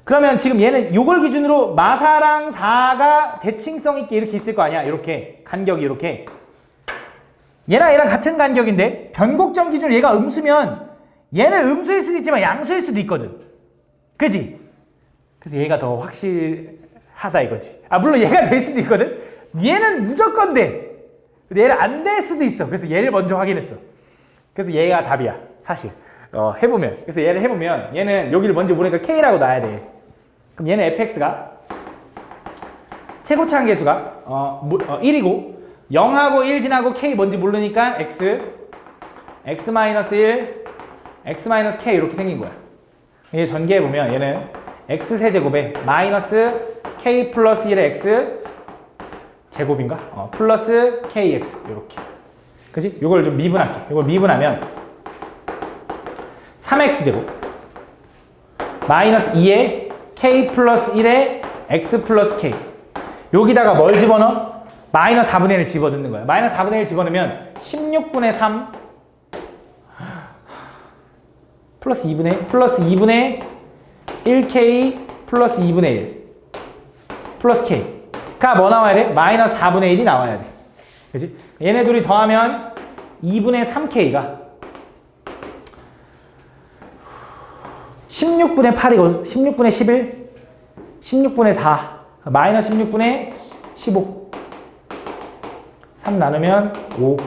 그러면 지금 얘는 요걸 기준으로 마사랑 4가 대칭성 있게 이렇게 있을 거 아니야. 이렇게. 간격이 이렇게. 얘랑 같은 간격인데 변곡점 기준으로 얘가 음수면 얘는 음수일 수도 있지만 양수일 수도 있거든. 그지? 그래서 얘가 더 확실하다 이거지. 물론 얘가 될 수도 있거든. 얘는 무조건 돼. 근데 얘를 안 될 수도 있어. 그래서 얘를 먼저 확인했어. 그래서 얘가 답이야. 사실. 해보면. 그래서 얘를 해보면 얘는 여기를 먼저 모르니까 K라고 놔야 돼. 그럼 얘는 fx가 최고차항 계수가 1이고 0하고 1 지나고 K 뭔지 모르니까 x 마이너스 1, x 마이너스 K 이렇게 생긴 거야. 얘 전개해보면 얘는 x 세제곱에 마이너스 K 플러스 1의 x 제곱인가? 플러스 KX 이렇게. 그치? 이걸 좀 미분할게. 이걸 미분하면 3x제곱 마이너스 2에 k 플러스 1에 x 플러스 k. 여기다가 뭘 집어넣어? 마이너스 4분의 1을 집어넣는 거야. 마이너스 4분의 1 집어넣으면 16분의 3 플러스 2분의 1k 플러스 2분의 1 플러스 k가 뭐 나와야 돼? 마이너스 4분의 1이 나와야 돼. 그치? 얘네 둘이 더하면 2분의 3k가 16분의 8이고 16분의 11 16분의 4 마이너스 16분의 15 3 나누면 5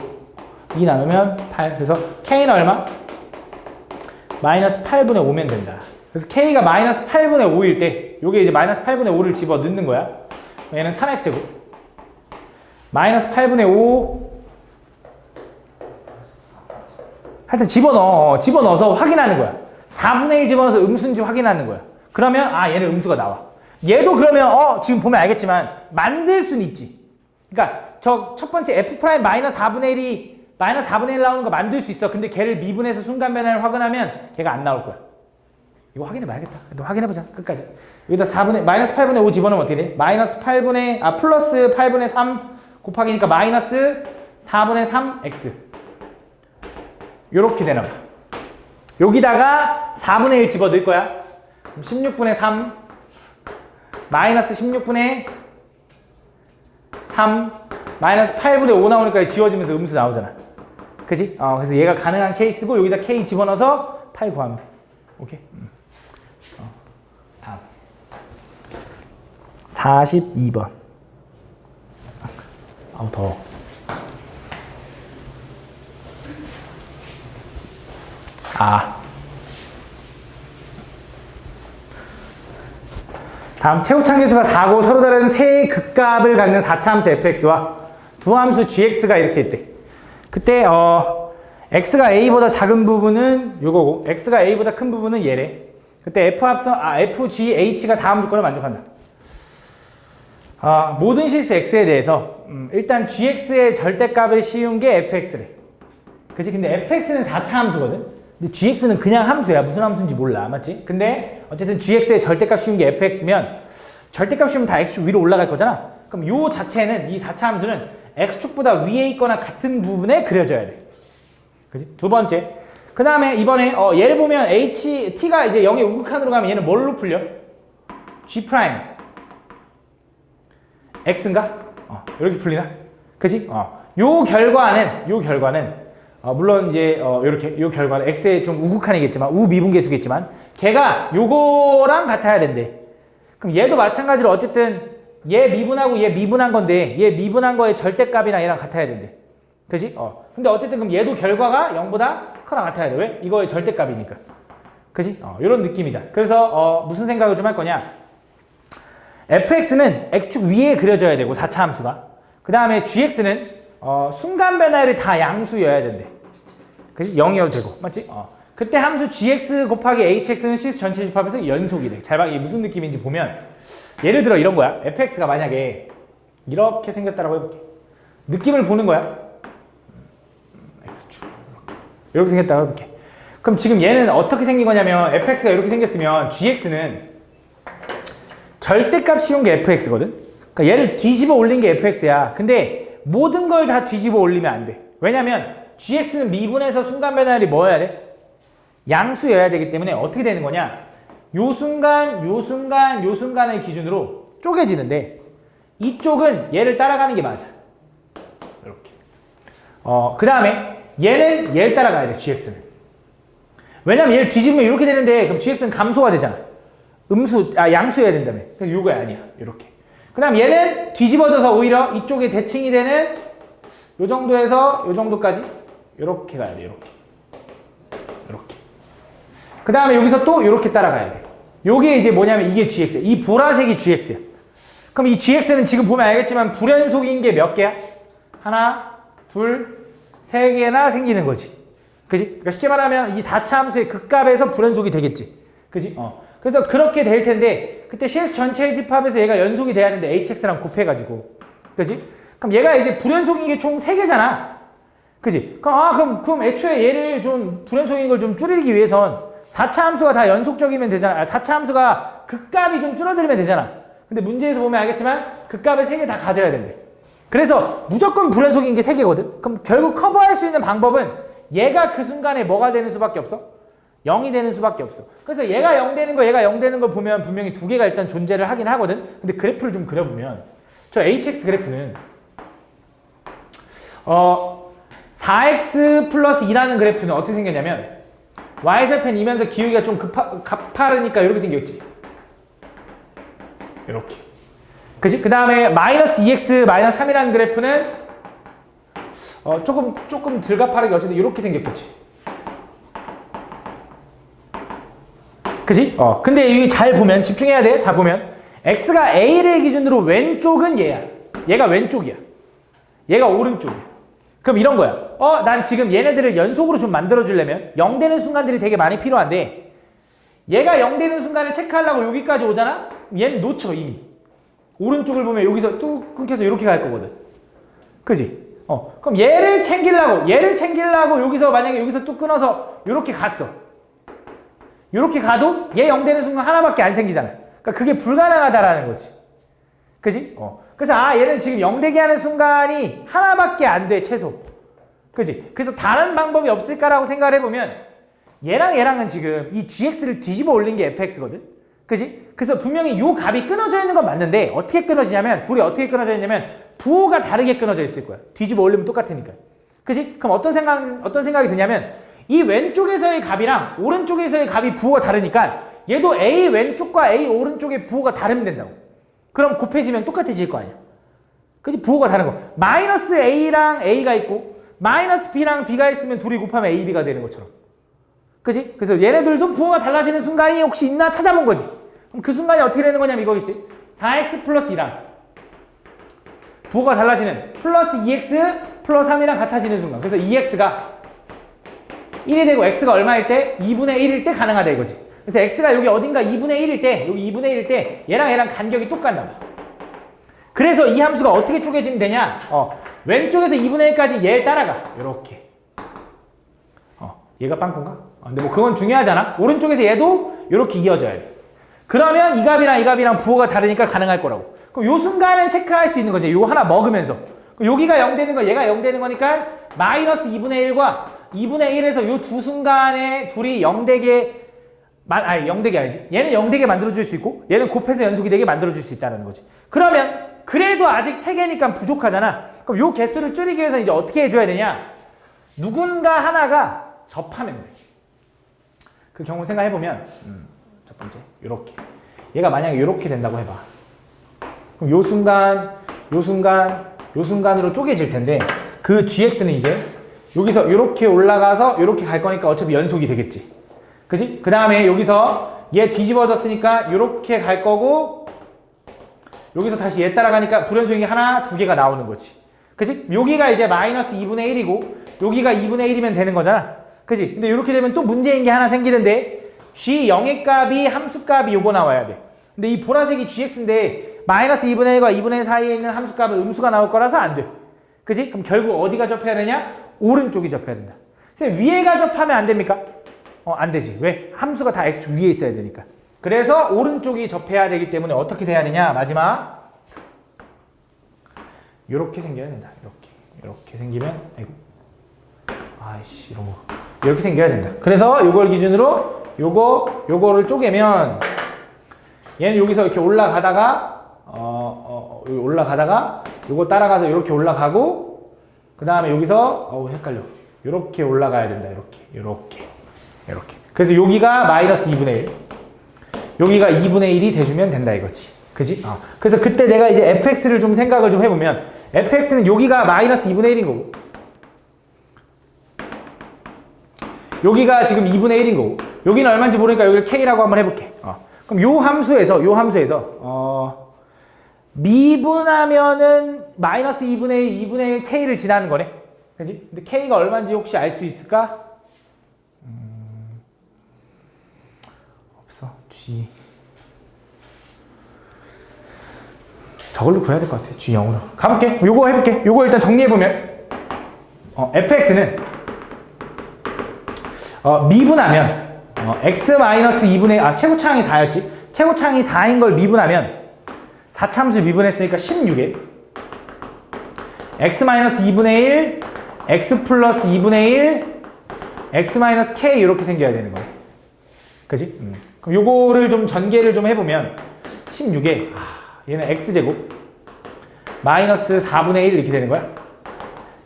2 나누면 8 그래서 K는 얼마? 마이너스 8분의 5면 된다. 그래서 K가 마이너스 8분의 5일 때 요게 이제 마이너스 8분의 5를 집어 넣는 거야. 얘는 3x제곱 마이너스 8분의 5 하여튼 집어넣어서 확인하는 거야. 4분의 1 집어넣어서 음수인지 확인하는 거야. 그러면 얘는 음수가 나와. 얘도 그러면 지금 보면 알겠지만 만들 수는 있지. 그러니까 저 첫 번째 f 프라임 마이너스 4분의 1이 마이너스 4분의 1 나오는 거 만들 수 있어. 근데 걔를 미분해서 순간 변화를 확인하면 걔가 안 나올 거야. 이거 확인해 봐야겠다. 또 확인해 보자. 끝까지. 여기다 4분의 마이너스 8분의 5 집어넣으면 어떻게 돼? 플러스 8분의 3 곱하기니까 마이너스 4분의 3x 요렇게 되나 봐. 여기다가 4분의 1 집어 넣을 거야. 그럼 16분의 3 마이너스 16분의 3 마이너스 8분의 5 나오니까 지워지면서 음수 나오잖아. 그지? 그래서 얘가 가능한 케이스고 여기다 k 집어넣어서 8 구하면 돼. 오케이? 다음 42번. 아우 더워. 다음 최고차계수가 4고 서로 다른 세 극값을 갖는 4차 함수 fx와 두 함수 gx가 이렇게 있대. 그때 x가 a보다 작은 부분은 요거고 x가 a보다 큰 부분은 얘래. 그때 fgh가 다음 조건을 만족한다. 모든 실수 x에 대해서 일단 gx의 절대값을 씌운 게 fx래. 그치? 근데 fx는 4차 함수거든. 근데 gx는 그냥 함수야. 무슨 함수인지 몰라. 맞지? 근데 어쨌든 gx의 절대값 씌운 게 fx면 절대값 씌우면 다 x축 위로 올라갈 거잖아. 그럼 요 자체는 이 4차 함수는 x축보다 위에 있거나 같은 부분에 그려져야 돼. 그치? 두 번째. 그 다음에 이번에 얘를 보면 t가 이제 0의 우극한으로 가면 얘는 뭘로 풀려? g'. x인가? 이렇게 풀리나? 그치? 요 결과는 물론 이제 요렇게 요 결과는 x의 좀 우극한이겠지만 우미분계수겠지만 걔가 요거랑 같아야 된대. 그럼 얘도 마찬가지로 어쨌든 얘 미분하고 얘 미분한 건데 얘 미분한 거의 절대값이나 얘랑 같아야 된대. 그치? 근데 어쨌든 그럼 얘도 결과가 0보다 커나 같아야 돼. 왜? 이거의 절대값이니까. 그치? 요런 느낌이다. 그래서 무슨 생각을 좀 할 거냐? fx는 x축 위에 그려져야 되고 4차 함수가. 그 다음에 gx는 순간 변화를 다 양수여야 된대. 그치? 0이어도 되고. 맞지? 그때 함수 gx 곱하기 hx는 실수 전체 집합에서 연속이래. 잘 봐. 이게 무슨 느낌인지 보면 예를 들어 이런 거야. fx가 만약에 이렇게 생겼다라고 해볼게. 느낌을 보는 거야. x축 이렇게 생겼다고 해볼게. 그럼 지금 얘는 어떻게 생긴 거냐면 fx가 이렇게 생겼으면 gx는 절대값 씌운 게 fx거든. 그러니까 얘를 뒤집어 올린 게 fx야. 근데 모든 걸 다 뒤집어 올리면 안 돼. 왜냐면 gx는 미분해서 순간 변화율이 뭐여야 돼? 양수여야 되기 때문에 어떻게 되는 거냐? 요 순간을 기준으로 쪼개지는데 이쪽은 얘를 따라가는 게 맞아. 이렇게. 그 다음에 얘는 얘를 따라가야 돼. gx는. 왜냐면 얘를 뒤집으면 이렇게 되는데 그럼 gx는 감소가 되잖아. 양수여야 된다며. 그래서 요거야 아니야. 이렇게. 그 다음 얘는 뒤집어져서 오히려 이쪽에 대칭이 되는 요 정도에서 요 정도까지 요렇게 가야 돼. 요렇게. 그 다음에 여기서 또 요렇게 따라가야 돼. 요게 이제 뭐냐면 이게 gx야. 이 보라색이 gx야. 그럼 이 gx는 지금 보면 알겠지만 불연속인 게 몇 개야? 하나, 둘, 세 개나 생기는 거지. 그지? 그러니까 쉽게 말하면 이 4차 함수의 극값에서 불연속이 되겠지. 그지? 그래서 그렇게 될 텐데 그때 실수 전체의 집합에서 얘가 연속이 돼야 되는데 hx랑 곱해가지고. 그지? 그럼 얘가 이제 불연속인 게 총 3개잖아. 그지? 그럼 애초에 얘를 좀 불연속인 걸 좀 줄이기 위해선 4차 함수가 다 연속적이면 되잖아. 4차 함수가 극값이 좀 줄어들면 되잖아. 근데 문제에서 보면 알겠지만 극값을 3개 다 가져야 된대. 그래서 무조건 불연속인 게 3개거든. 그럼 결국 커버할 수 있는 방법은 얘가 그 순간에 뭐가 되는 수밖에 없어? 0이 되는 수밖에 없어. 그래서 얘가 0 되는 거 보면 분명히 2개가 일단 존재를 하긴 하거든. 근데 그래프를 좀 그려보면 저 hx 그래프는 4x 플러스 2라는 그래프는 어떻게 생겼냐면 y절편이면서 기울기가 좀 가파르니까 이렇게 생겼지. 이렇게. 그치? 그 다음에 마이너스 2x 마이너스 3이라는 그래프는 조금 덜 가파르게 어쨌든 이렇게 생겼겠지. 그치? 근데 이게 잘 보면 집중해야 돼. 잘 보면 x가 a를 기준으로 왼쪽은 얘야. 얘가 왼쪽이야. 얘가 오른쪽이야. 그럼 이런 거야. 난 지금 얘네들을 연속으로 좀 만들어주려면 0 되는 순간들이 되게 많이 필요한데 얘가 0 되는 순간을 체크하려고 여기까지 오잖아? 얘는 놓쳐 이미. 오른쪽을 보면 여기서 뚝 끊겨서 이렇게 갈 거거든. 그지? 그럼 얘를 챙기려고 여기서 만약에 여기서 뚝 끊어서 이렇게 갔어. 이렇게 가도 얘 0 되는 순간 하나밖에 안 생기잖아. 그러니까 그게 불가능하다라는 거지. 그지? 그래서 얘는 지금 0대기 하는 순간이 하나밖에 안 돼, 최소. 그지? 그래서 다른 방법이 없을까라고 생각을 해보면 얘랑 얘랑은 지금 이 gx를 뒤집어 올린 게 fx거든? 그지? 그래서 분명히 요 값이 끊어져 있는 건 맞는데 어떻게 끊어지냐면 둘이 어떻게 끊어져 있냐면 부호가 다르게 끊어져 있을 거야. 뒤집어 올리면 똑같으니까. 그지? 그럼 어떤 생각이 드냐면 이 왼쪽에서의 값이랑 오른쪽에서의 값이 부호가 다르니까 얘도 A 왼쪽과 A 오른쪽의 부호가 다르면 된다고. 그럼 곱해지면 똑같아질 거 아니야. 그지? 부호가 다른 거. 마이너스 A랑 A가 있고 마이너스 B랑 B가 있으면 둘이 곱하면 A, B가 되는 것처럼. 그지? 그래서 얘네들도 부호가 달라지는 순간이 혹시 있나 찾아본 거지. 그럼 그 순간이 어떻게 되는 거냐면 이거겠지. 4x 플러스 2랑 부호가 달라지는 플러스 2x 플러스 3이랑 같아지는 순간. 그래서 2x가 1이 되고 x가 얼마일 때? 2분의 1일 때 가능하다 이거지. 그래서 x가 여기 어딘가 2분의 1일 때, 여기 2분의 1일 때 얘랑 얘랑 간격이 똑같나 봐. 그래서 이 함수가 어떻게 쪼개지면 되냐? 왼쪽에서 2분의 1까지 얘를 따라가. 요렇게. 얘가 빵꾸인가? 근데 뭐 그건 중요하잖아. 오른쪽에서 얘도 요렇게 이어져야 돼. 그러면 이 값이랑 부호가 다르니까 가능할 거라고. 그럼 요 순간은 체크할 수 있는 거지. 요거 하나 먹으면서. 여기가 0 되는 거, 얘가 0 되는 거니까 마이너스 2분의 1과 2분의 1에서 요 두 순간에 둘이 0 되게 0 되게 아니지. 얘는 0 되게 만들어줄 수 있고 얘는 곱해서 연속이 되게 만들어줄 수 있다는 거지. 그러면 그래도 아직 3개니까 부족하잖아. 그럼 요 개수를 줄이기 위해서 이제 어떻게 해줘야 되냐? 누군가 하나가 접하면 돼. 그 경우 생각해보면 첫 번째 요렇게 얘가 만약에 요렇게 된다고 해봐. 그럼 요 순간으로 쪼개질 텐데 그 gx는 이제 여기서 요렇게 올라가서 요렇게 갈 거니까 어차피 연속이 되겠지. 그지? 그 다음에 여기서 얘 뒤집어졌으니까 요렇게 갈 거고 여기서 다시 얘 따라가니까 불연속이 하나, 두 개가 나오는 거지. 그지? 여기가 이제 마이너스 2분의 1이고 여기가 2분의 1이면 되는 거잖아. 그지? 근데 이렇게 되면 또 문제인 게 하나 생기는데 g0의 값이 함수값이 요거 나와야 돼. 근데 이 보라색이 gx인데 마이너스 2분의 1과 2분의 1 사이에 있는 함수값은 음수가 나올 거라서 안 돼. 그지? 그럼 결국 어디가 접해야 되냐? 오른쪽이 접해야 된다. 선생님 위에가 접하면 안 됩니까? 안 되지. 왜? 함수가 다 x축 위에 있어야 되니까. 그래서 오른쪽이 접해야 되기 때문에 어떻게 돼야 되냐? 마지막 요렇게 생겨야 된다. 이렇게 생기면 아이고 아이씨 이런 거 이렇게 생겨야 된다. 그래서 요걸 기준으로 요거를 쪼개면 얘는 여기서 이렇게 올라가다가 요거 따라가서 이렇게 올라가고 그 다음에 여기서 헷갈려. 이렇게 올라가야 된다. 이렇게. 그래서 여기가 마이너스 2분의 1 여기가 2분의 1이 돼주면 된다 이거지. 그지? 그래서 그때 내가 이제 fx를 좀 생각을 좀 해보면 fx는 여기가 마이너스 2분의 1인 거고 여기가 지금 2분의 1인 거고 여기는 얼마인지 모르니까 여기를 k라고 한번 해볼게. 그럼 요 함수에서 미분하면은 마이너스 2분의 1, 2분의 1 k를 지나는 거네. 그지? 근데 k가 얼마인지 혹시 알 수 있을까? 없어. g 저걸로 구해야 될 것 같아. g0으로 가볼게. 요거 해볼게. 요거 일단 정리해보면 fx는 미분하면 x-2분의 최고차항이 4였지. 최고차항이 4인 걸 미분하면 4참수 미분했으니까 16에 x-2분의 1 x 플러스 2분의 1 x-k 이렇게 생겨야 되는 거야. 그지? 그럼 요거를 좀 전개를 좀 해보면 16에 얘는 x제곱 마이너스 4분의 1 이렇게 되는 거야.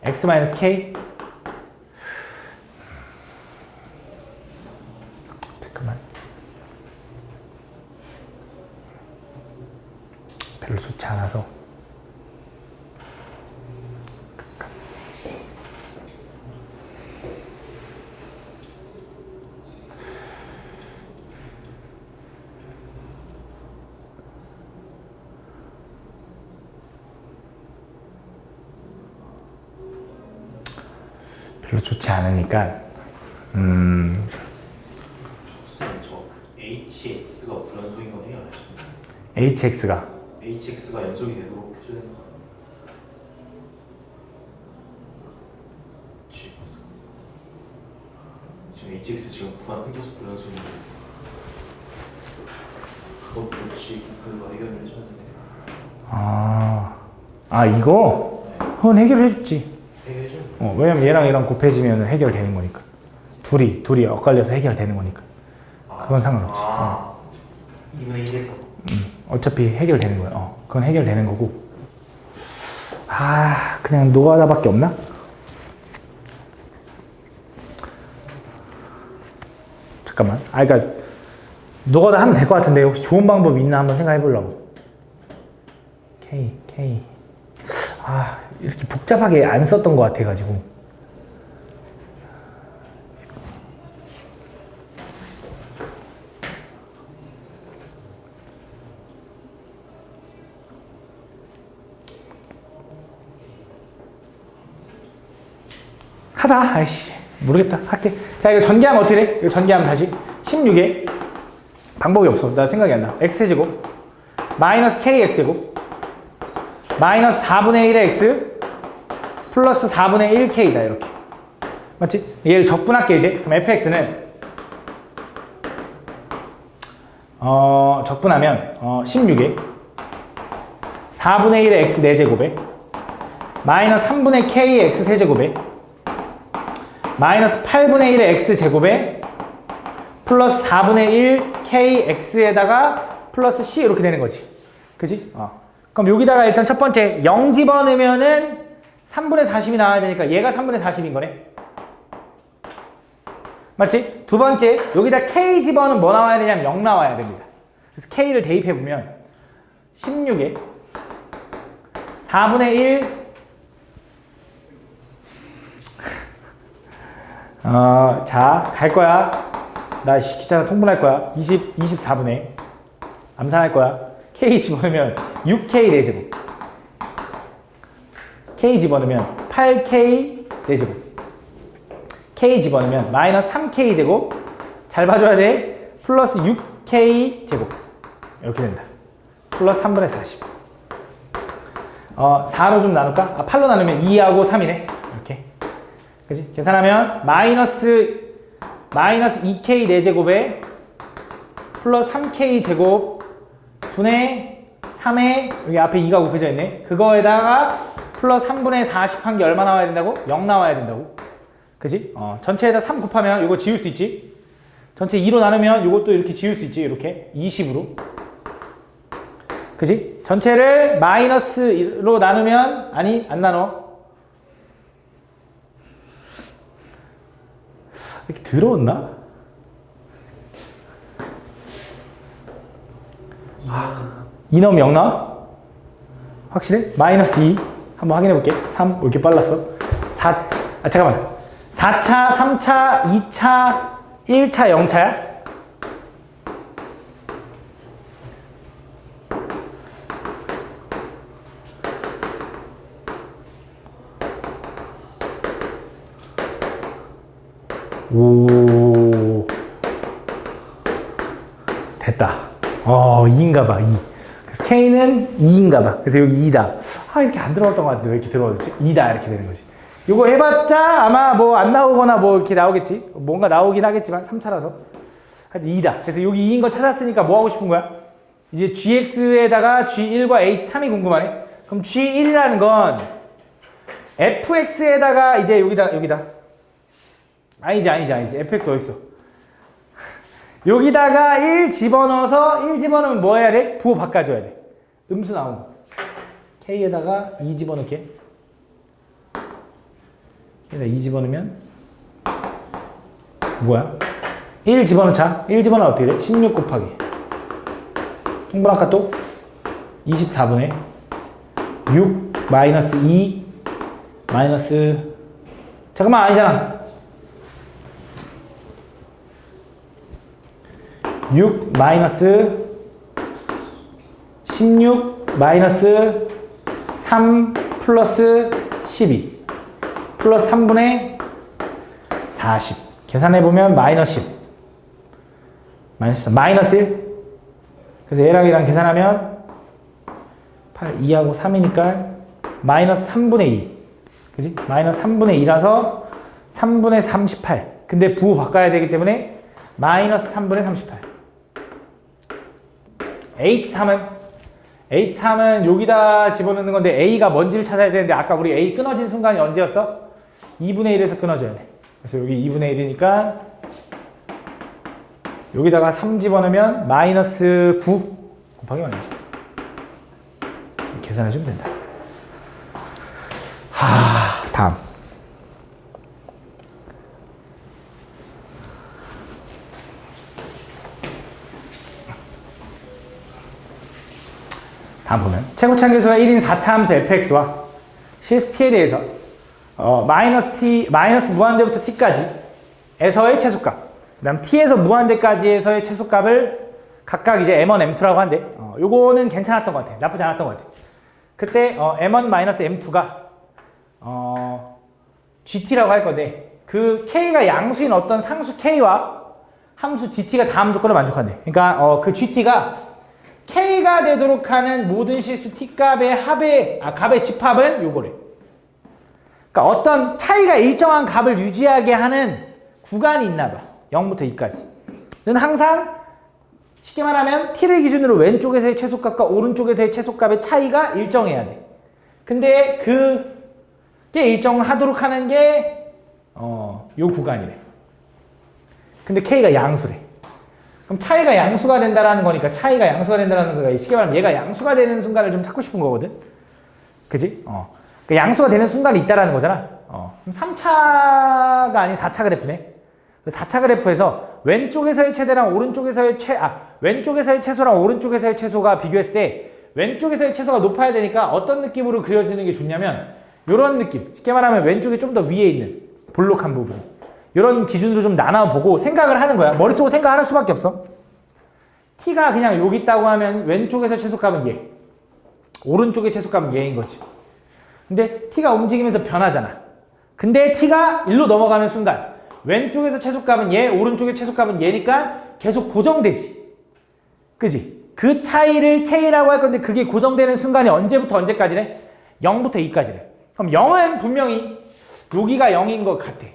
x-k 잠깐만 별로 좋지 않아서 별로 좋지 않으니까 저 hx가 불연속인 건 해야 돼. hx가 연속이 되도록 해줘야 되는 거. gx 지금 hx 지금 구한 혼자서 불연속인 거. 그것도 GX가 해결을 해줬는데. 이거? 그건 해결해 줬지. 해결해줘? 왜냐면 얘랑 곱해지면 해결되는 거니까. 둘이 엇갈려서 해결되는 거니까. 그건 상관없지. 2분의 1일 거. 어차피 해결되는 거야. 그건 해결되는 거고. 그냥 노가다밖에 없나? 잠깐만. 그러니까 노가다 하면 될 것 같은데 혹시 좋은 방법 있나 한번 생각해 보려고. K. 이렇게 복잡하게 안 썼던 것 같아가지고. 하자. 아이씨 모르겠다. 할게. 자, 이거 전개하면 어떻게 돼? 이거 전개하면 다시 16에 방법이 없어. 나 생각이 안 나. x제곱 마이너스 kx제곱 마이너스 4분의 1의 x 플러스 4분의 1k다. 이렇게 맞지? 얘를 적분할게. 이제 그럼 fx는 적분하면 16에 4분의 1의 x 4제곱에 마이너스 3분의 k x 세제곱에 마이너스 8분의 1의 x제곱에 플러스 4분의 1 kx에다가 플러스 c 이렇게 되는 거지. 그지? 그럼 여기다가 일단 첫 번째 0 집어넣으면은 3분의 40이 나와야 되니까 얘가 3분의 40인 거네. 맞지? 두 번째 여기다 k 집어넣으면 뭐 나와야 되냐면 0 나와야 됩니다. 그래서 k를 대입해보면 16에 4분의 1 자, 갈 거야. 나 귀찮아 통분할 거야. 24분의 암산할 거야. K 집어넣으면 6K 4제곱. K 집어넣으면 8K 4제곱. K 집어넣으면 마이너스 3K 제곱. 잘 봐줘야 돼. 플러스 6K 제곱. 이렇게 된다. 플러스 3분의 40. 4로 좀 나눌까? 8로 나누면 2하고 3이네. 이렇게. 그치? 계산하면 마이너스 2k 4제곱에 플러스 3k 제곱 분의 3에 여기 앞에 2가 곱해져 있네. 그거에다가 플러스 3분의 40 한 게 얼마 나와야 된다고? 0 나와야 된다고. 그치? 전체에다 3 곱하면 이거 지울 수 있지? 전체 2로 나누면 이것도 이렇게 지울 수 있지? 이렇게 20으로. 그치? 전체를 마이너스로 나누면 안 나눠. 이렇게 더러웠나? 이 넣으면 0 나와? 확실해? 마이너스 2 한번 확인해 볼게. 3 왜 이렇게 빨랐어? 4 잠깐만 4차, 3차, 2차, 1차, 0차야? 오 됐다. 2인가봐. 2. 그래서 K는 2인가봐. 그래서 여기 2다. 이렇게 안 들어갔던 것 같은데 왜 이렇게 들어갔지? 2다 이렇게 되는 거지. 이거 해봤자 아마 뭐 안 나오거나 뭐 이렇게 나오겠지. 뭔가 나오긴 하겠지만 3차라서 하여튼 2다. 그래서 여기 2인 거 찾았으니까 뭐 하고 싶은 거야? 이제 GX에다가 G1과 H3이 궁금하네. 그럼 G1이라는 건 FX에다가 이제 여기다 아니지. fx 어딨어? 여기다가 1 집어넣어서 1 집어넣으면 뭐 해야 돼? 부호 바꿔줘야 돼. 음수 나온 거. k에다가 2 집어넣게. 여기다 2 집어넣으면 뭐야? 1 집어넣자. 1 집어넣으면 어떻게 돼? 16 곱하기 통분할까 또? 24분의 6 마이너스 2 마이너스 잠깐만 아니잖아. 6 마이너스 16 마이너스 3 플러스 12 플러스 3분의 40 계산해보면 마이너스 10 마이너스 1 그래서 얘랑 계산하면 8, 2하고 3이니까 마이너스 3분의 2 그지? 마이너스 3분의 2라서 3분의 38 근데 부호 바꿔야 되기 때문에 마이너스 3분의 38 H3은 여기다 집어넣는 건데 A가 뭔지를 찾아야 되는데 아까 우리 A 끊어진 순간이 언제였어? 2분의 1에서 끊어져야 돼. 그래서 여기 2분의 1이니까 여기다가 3 집어넣으면 마이너스 9 곱하기 마이너스 계산해주면 된다. 다음. 다음 보면 최고차항 계수가 1인 4차 함수 fx와 실 t에 대해서 마이너스 무한대부터 t까지 에서의 최소값, 그 다음 t에서 무한대까지에서의 최소값을 각각 이제 m1, m2라고 한대. 요거는 괜찮았던 것 같아. 나쁘지 않았던 것 같아. 그때 m1-m2가 gt라고 할 건데 그 k가 양수인 어떤 상수 k와 함수 gt가 다음 조건을 만족한대. 그러니까 그 gt가 k가 되도록 하는 모든 실수 t값의 값의 집합은 요거래. 그러니까 어떤 차이가 일정한 값을 유지하게 하는 구간이 있나 봐. 0부터 2까지. 는 항상 쉽게 말하면 t를 기준으로 왼쪽에서의 최소값과 오른쪽에서의 최소값의 차이가 일정해야 돼. 근데 그게 일정하도록 하는 게 요 구간이래. 근데 k가 양수래. 그럼 차이가 양수가 된다라는 거니까 차이가 양수가 된다라는 거가 쉽게 말하면 얘가 양수가 되는 순간을 좀 찾고 싶은 거거든. 그지? 그러니까 양수가 되는 순간이 있다라는 거잖아. 그럼 3차가 아닌 4차 그래프네. 4차 그래프에서 왼쪽에서의 최대랑 오른쪽에서의 왼쪽에서의 최소랑 오른쪽에서의 최소가 비교했을 때 왼쪽에서의 최소가 높아야 되니까 어떤 느낌으로 그려지는 게 좋냐면 이런 느낌. 쉽게 말하면 왼쪽이 좀 더 위에 있는 볼록한 부분. 이런 기준으로 좀 나눠보고 생각을 하는 거야. 머릿속으로 생각하는 수밖에 없어. t가 그냥 여기 있다고 하면 왼쪽에서 최소값은 얘, 오른쪽의 최소값은 얘인 거지. 근데 t가 움직이면서 변하잖아. 근데 t가 일로 넘어가는 순간 왼쪽에서 최소값은 얘, 오른쪽의 최소값은 얘니까 계속 고정되지. 그지? 그 차이를 k라고 할 건데 그게 고정되는 순간이 언제부터 언제까지래? 0부터 2까지래. 그럼 0은 분명히 여기가 0인 것 같아.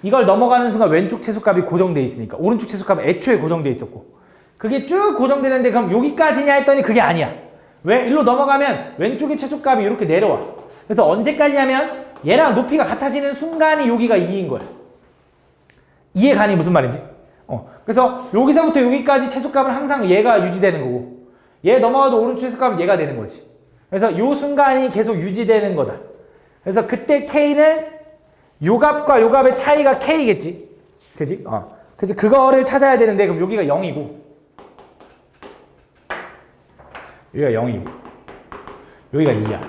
이걸 넘어가는 순간 왼쪽 최소값이 고정되어 있으니까 오른쪽 최소값은 애초에 고정되어 있었고 그게 쭉 고정되는데 그럼 여기까지냐 했더니 그게 아니야. 왜? 일로 넘어가면 왼쪽의 최소값이 이렇게 내려와. 그래서 언제까지냐면 얘랑 높이가 같아지는 순간이 여기가 2인 거야. 이해 가니 무슨 말인지? 그래서 여기서부터 여기까지 최소값은 항상 얘가 유지되는 거고 얘 넘어가도 오른쪽 최소값은 얘가 되는 거지. 그래서 이 순간이 계속 유지되는 거다. 그래서 그때 K는 요 값과 요 값의 차이가 K겠지. 그지? 그래서 그거를 찾아야 되는데 그럼 여기가 0이고 여기가 0이고 여기가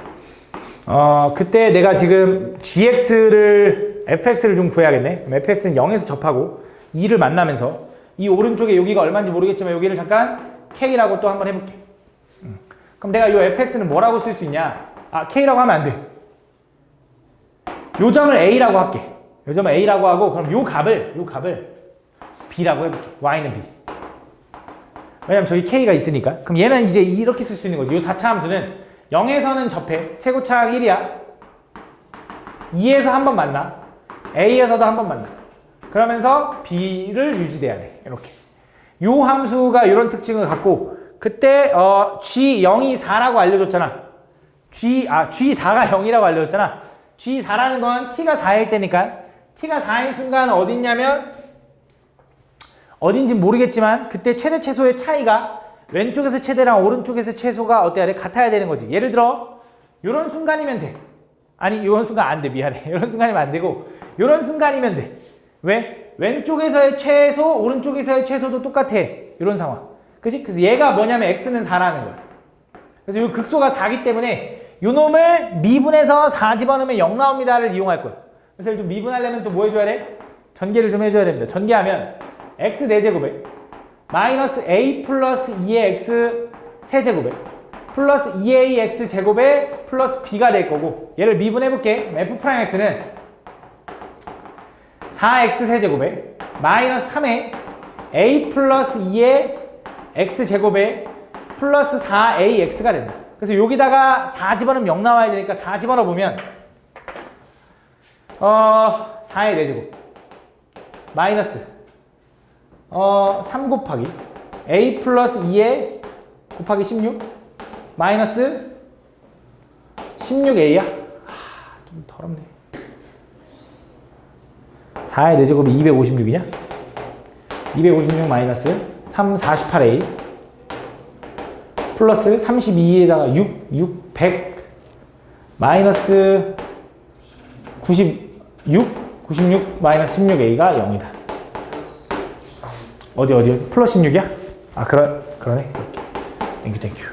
2야. 그때 내가 지금 fx를 좀 구해야겠네. 그럼 fx는 0에서 접하고 2를 만나면서 이 오른쪽에 여기가 얼마인지 모르겠지만 여기를 잠깐 k라고 또 한번 해볼게. 그럼 내가 이 fx는 뭐라고 쓸 수 있냐? k라고 하면 안 돼. 요 점을 a라고 할게. 요 점을 a라고 하고 그럼 요 값을 b라고 해볼게. y는 b. 왜냐면 저기 k가 있으니까. 그럼 얘는 이제 이렇게 쓸 수 있는 거지. 요 4차 함수는 0에서는 접해. 최고차항 1이야. 2에서 한 번 만나. a에서도 한 번 만나. 그러면서 b를 유지돼야 돼. 이렇게. 요 함수가 이런 특징을 갖고 그때 G0이 4라고 알려줬잖아. G4가 0이라고 알려줬잖아. G4라는 건 T가 4일 때니까 T가 4인 순간 어디 있냐면 어딘지 모르겠지만 그때 최대 최소의 차이가 왼쪽에서 최대랑 오른쪽에서 최소가 어때야 돼? 같아야 되는 거지. 예를 들어 이런 순간이면 돼. 아니 이런 순간 안 돼. 미안해. 이런 순간이면 안 되고 이런 순간이면 돼. 왜? 왼쪽에서의 최소, 오른쪽에서의 최소도 똑같아. 이런 상황. 그치? 그래서 얘가 뭐냐면 x는 4라는 거야. 그래서 이 극소가 4기 때문에 요 놈을 미분해서 4 집어넣으면 0 나옵니다를 이용할 거야. 그래서 좀 미분하려면 또 뭐 해줘야 돼? 전개를 좀 해줘야 됩니다. 전개하면 x 4제곱에 마이너스 a 플러스 2의 x 세제곱에 플러스 2a x 제곱에 플러스 b가 될 거고 얘를 미분해볼게. f'x는 4x 세제곱에 마이너스 3의 a 플러스 2의 x 제곱에 플러스 4ax가 된다. 그래서 여기다가 4 집어넣으면 0 나와야 되니까 4 집어넣어 보면 4의 4제곱 마이너스 3 곱하기 a 플러스 2의 곱하기 16 마이너스 16a야? 좀 더럽네. 4의 4제곱이 256이냐? 256 마이너스 3 48a 플러스 32에다가 6 100 마이너스 96 마이너스 16a가 0이다. 어디 플러스 16이야? 아 그러네. 땡큐.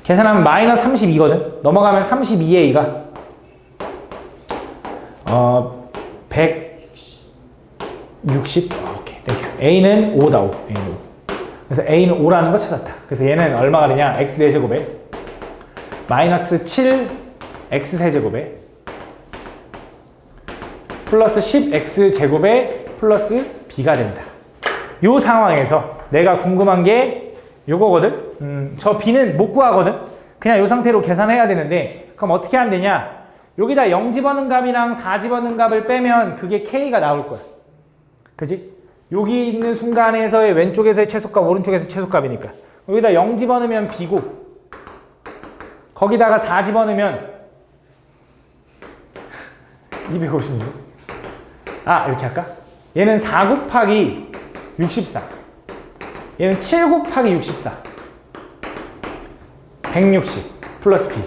계산하면 마이너스 32거든. 넘어가면 32a가 160. 오케이, 땡큐. a는 5다. 5. a는 5. 그래서 a는 5라는 거 찾았다. 그래서 얘는 얼마가 되냐? x 4제곱에 마이너스 7 x 세제곱에 플러스 10x 제곱에 플러스 b가 된다. 이 상황에서 내가 궁금한 게 요거거든. 저 b는 못 구하거든. 그냥 이 상태로 계산해야 되는데 그럼 어떻게 하면 되냐? 여기다 0 집어넣은 값이랑 4 집어넣은 값을 빼면 그게 k가 나올 거야. 그지? 여기 있는 순간에서의 왼쪽에서의 최소값, 오른쪽에서의 최소값이니까 여기다 0 집어넣으면 b고 거기다가 4 집어넣으면 256. 이렇게 할까? 얘는 4 곱하기 64. 얘는 7 곱하기 64. 160 플러스 b.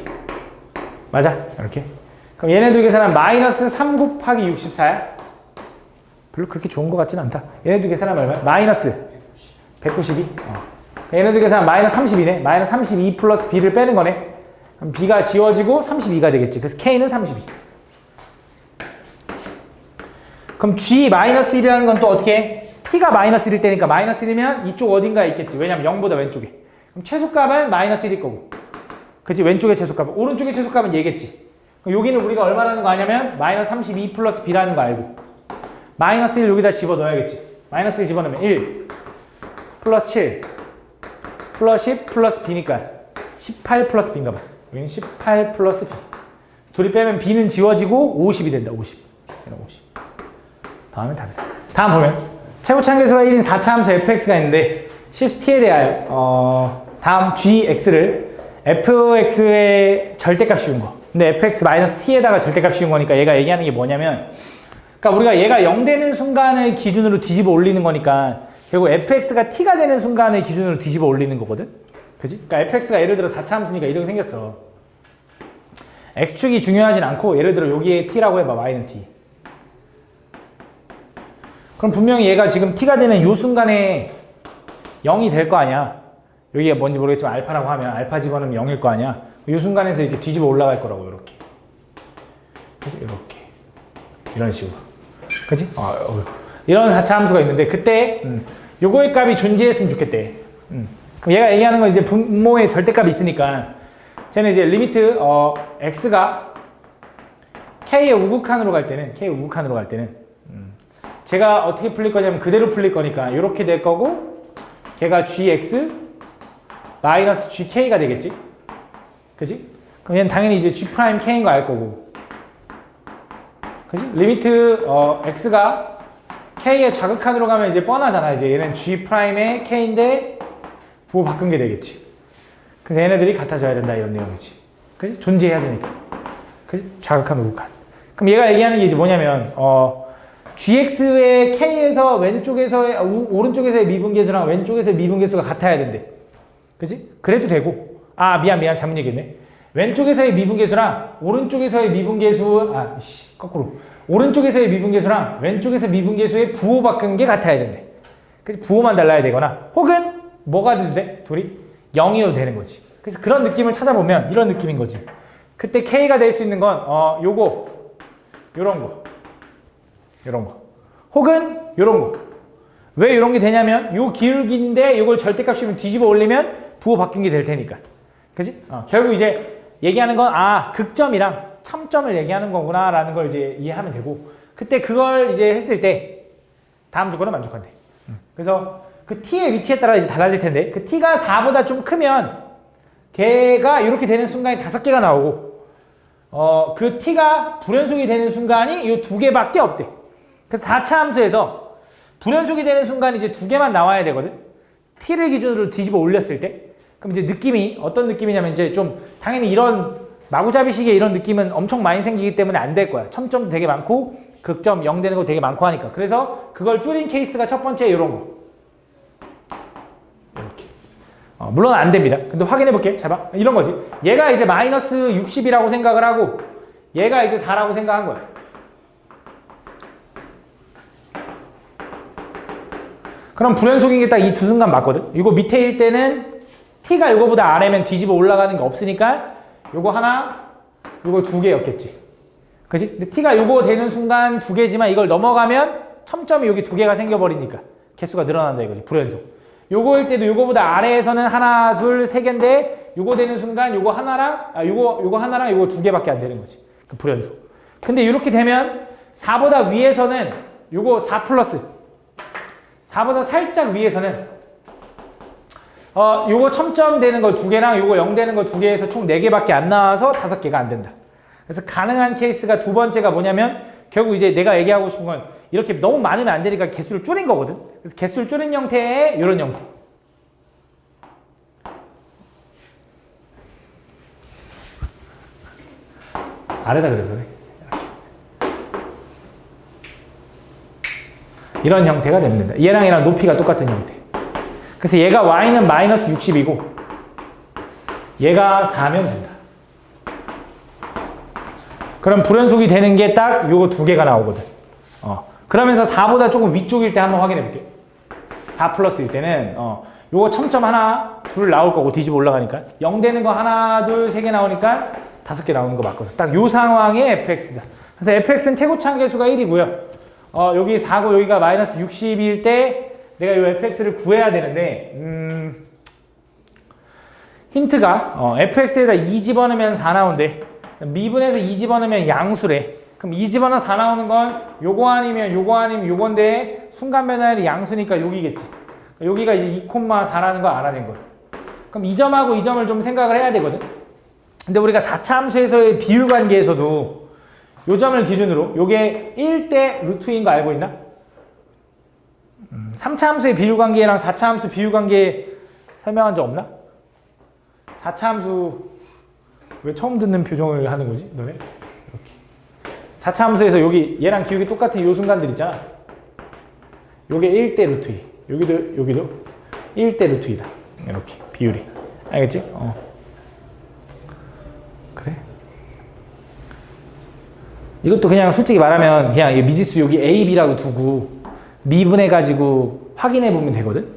맞아? 이렇게. 그럼 얘네들 계산하면 마이너스 3 곱하기 64야? 별로 그렇게 좋은 것 같진 않다. 얘네들 계산하면 얼마야? 마이너스 192. 얘네들 계산하면 마이너스 32네. 마이너스 32 플러스 b를 빼는 거네. 그럼 b가 지워지고 32가 되겠지. 그래서 k는 32. 그럼 g-1이라는 건 또 어떻게 해? t가 마이너스 1일 때니까 마이너스 1이면 이쪽 어딘가에 있겠지. 왜냐면 0보다 왼쪽에. 그럼 최소값은 마이너스 1일 거고. 그치? 왼쪽의 최소값은. 오른쪽의 최소값은 얘겠지. 그럼 여기는 우리가 얼마라는 거 아냐면 마이너스 32 플러스 b라는 거 알고. 마이너스 1 여기다 집어넣어야겠지. 마이너스 1 집어넣으면 1 플러스 7 플러스 10 플러스 b니까 18 플러스 b인가 봐. 여기는 18 플러스 b. 둘이 빼면 b는 지워지고 50이 된다. 50. 50. 다음에 답이다. 다음 보면 최고차함계수가 1인 4차 함수 fx가 있는데 실수 t에 대하여 다음 gx를 fx의 절대값 씌운 거. 근데 fx 마이너스 t에다가 절대값 씌운 거니까 얘가 얘기하는 게 뭐냐면 그러니까 우리가 얘가 0 되는 순간을 기준으로 뒤집어 올리는 거니까 결국 fx가 t가 되는 순간을 기준으로 뒤집어 올리는 거거든. 그지? 그러니까 fx가 예를 들어 4차 함수니까 이렇게 생겼어. x축이 중요하진 않고 예를 들어 여기에 t라고 해봐. y는 t. 그럼 분명히 얘가 지금 t가 되는 요 순간에 0이 될 거 아니야. 여기가 뭔지 모르겠지만 알파라고 하면 알파 집어넣으면 0일 거 아니야. 요 순간에서 이렇게 뒤집어 올라갈 거라고. 이렇게 이런 식으로. 그치? 이런 4차 함수가 있는데 그때 요거의 값이 존재했으면 좋겠대. 그럼 얘가 얘기하는 건 이제 분모의 절대값이 있으니까 쟤는 이제 리미트 x가 k의 우극한으로 갈 때는 제가 어떻게 풀릴 거냐면 그대로 풀릴 거니까 이렇게 될 거고 걔가 gx 마이너스 gk가 되겠지? 그지? 그럼 얘는 당연히 이제 g'k인 거 알 거고 그지? 리미트 x가 k의 좌극한으로 가면 이제 뻔하잖아. 이제 얘는 g'의 k인데 부호 바꾼 게 되겠지. 그래서 얘네들이 같아져야 된다 이런 내용이지. 그지? 존재해야 되니까. 그지? 좌극한 우극한. 그럼 얘가 얘기하는 게 이제 뭐냐면 gx의 k에서 왼쪽에서의 오른쪽에서의 미분계수랑 왼쪽에서의 미분계수가 같아야 된대. 그지? 그래도 되고 미안 잘못 얘기했네. 왼쪽에서의 미분계수랑 오른쪽에서의 미분계수 거꾸로 오른쪽에서의 미분계수랑 왼쪽에서 미분계수의 부호 바꾼 게 같아야 된대. 그래서 부호만 달라야 되거나 혹은 뭐가 돼도 돼? 둘이 0이어도 되는 거지. 그래서 그런 느낌을 찾아보면 이런 느낌인 거지. 그때 k가 될 수 있는 건 요런 거 혹은 요런 거. 왜 요런 게 되냐면 요 기울기인데 요걸 절대값이면 뒤집어 올리면 부호 바뀐 게 될 테니까. 그지? 결국 이제 얘기하는 건 극점이랑 참점을 얘기하는 거구나 라는 걸 이제 이해하면 되고 그때 그걸 이제 했을 때 다음 조건은 만족한대. 그래서 그 t의 위치에 따라 이제 달라질 텐데 그 t가 4보다 좀 크면 걔가 이렇게 되는 순간이 5개가 나오고 그 t가 불연속이 되는 순간이 이 2개밖에 없대. 그래서 4차 함수에서 불연속이 되는 순간이 이제 2개만 나와야 되거든. t를 기준으로 뒤집어 올렸을 때. 그럼 이제 느낌이 어떤 느낌이냐면 이제 좀 당연히 이런 마구잡이식의 이런 느낌은 엄청 많이 생기기 때문에 안 될 거야. 첨점도 되게 많고 극점 0 되는 거 되게 많고 하니까. 그래서 그걸 줄인 케이스가 첫 번째 이런 거. 이렇게. 물론 안 됩니다. 근데 확인해 볼게. 잘 봐. 이런 거지. 얘가 이제 마이너스 60이라고 생각을 하고 얘가 이제 4라고 생각한 거야. 그럼 불연속인 게 딱 이 두 순간 맞거든. 이거 밑에일 때는 t가 이거보다 아래면 뒤집어 올라가는 게 없으니까 요거 하나, 요거 두 개였겠지. 그지? 근데 t가 요거 되는 순간 두 개지만 이걸 넘어가면 첨점이 여기 두 개가 생겨버리니까 개수가 늘어난다 이거지. 불연속. 요거일 때도 요거보다 아래에서는 하나, 둘, 세 개인데 요거 되는 순간 요거 하나랑 요거 하나랑 요거 두 개밖에 안 되는 거지. 그 불연속. 근데 이렇게 되면 4보다 위에서는 요거 4 플러스 4보다 살짝 위에서는 요거 첨점 되는 거 두 개랑 요거 0 되는 거 두 개에서 총 4개밖에 안 나와서 5개가 안 된다. 그래서 가능한 케이스가 두 번째가 뭐냐면 결국 이제 내가 얘기하고 싶은 건 이렇게 너무 많으면 안 되니까 개수를 줄인 거거든. 그래서 개수를 줄인 형태의 이런 형태. 아래다 그래서 그래. 이런 형태가 되면 된다. 얘랑 높이가 똑같은 형태. 그래서 얘가 y는 마이너스 60이고 얘가 4면 된다. 그럼 불연속이 되는 게 딱 요거 두 개가 나오거든. 그러면서 4보다 조금 위쪽일 때 한번 확인해 볼게. 4 플러스일 때는 요거 첨점 하나 둘 나올 거고 뒤집어 올라가니까 0 되는 거 하나 둘 세 개 나오니까 5개 나오는 거 맞거든. 딱 요 상황의 fx다. 그래서 fx는 최고차항 계수가 1이고요. 여기 4고 여기가 마이너스 60일 때 내가 이 fx를 구해야 되는데 힌트가 fx에다 2 집어넣으면 4 나온대. 미분에서 2 집어넣으면 양수래. 그럼 2 집어넣어 4 나오는 건 요거 아니면 요건데 순간 변화율이 양수니까 여기겠지. 여기가 이제 2,4라는 걸 알아낸 거야. 그럼 이 점하고 이 점을 좀 생각을 해야 되거든. 근데 우리가 4차 함수에서의 비율 관계에서도 요 점을 기준으로 요게 1대 루트인 거 알고 있나? 3차 함수의 비율 관계랑 4차 함수 비율 관계 설명한 적 없나? 4차 함수 왜 처음 듣는 표정을 하는 거지? 너네? 이렇게. 4차 함수에서 여기 얘랑 기울기 똑같은 요 순간들 있잖아. 요게 1대 루트 2. 여기도 1대 루트 2다. 이렇게 비율이. 알겠지? 그래? 이것도 그냥 솔직히 말하면 그냥 미지수 여기 A, B라고 두고 미분해가지고 확인해보면 되거든?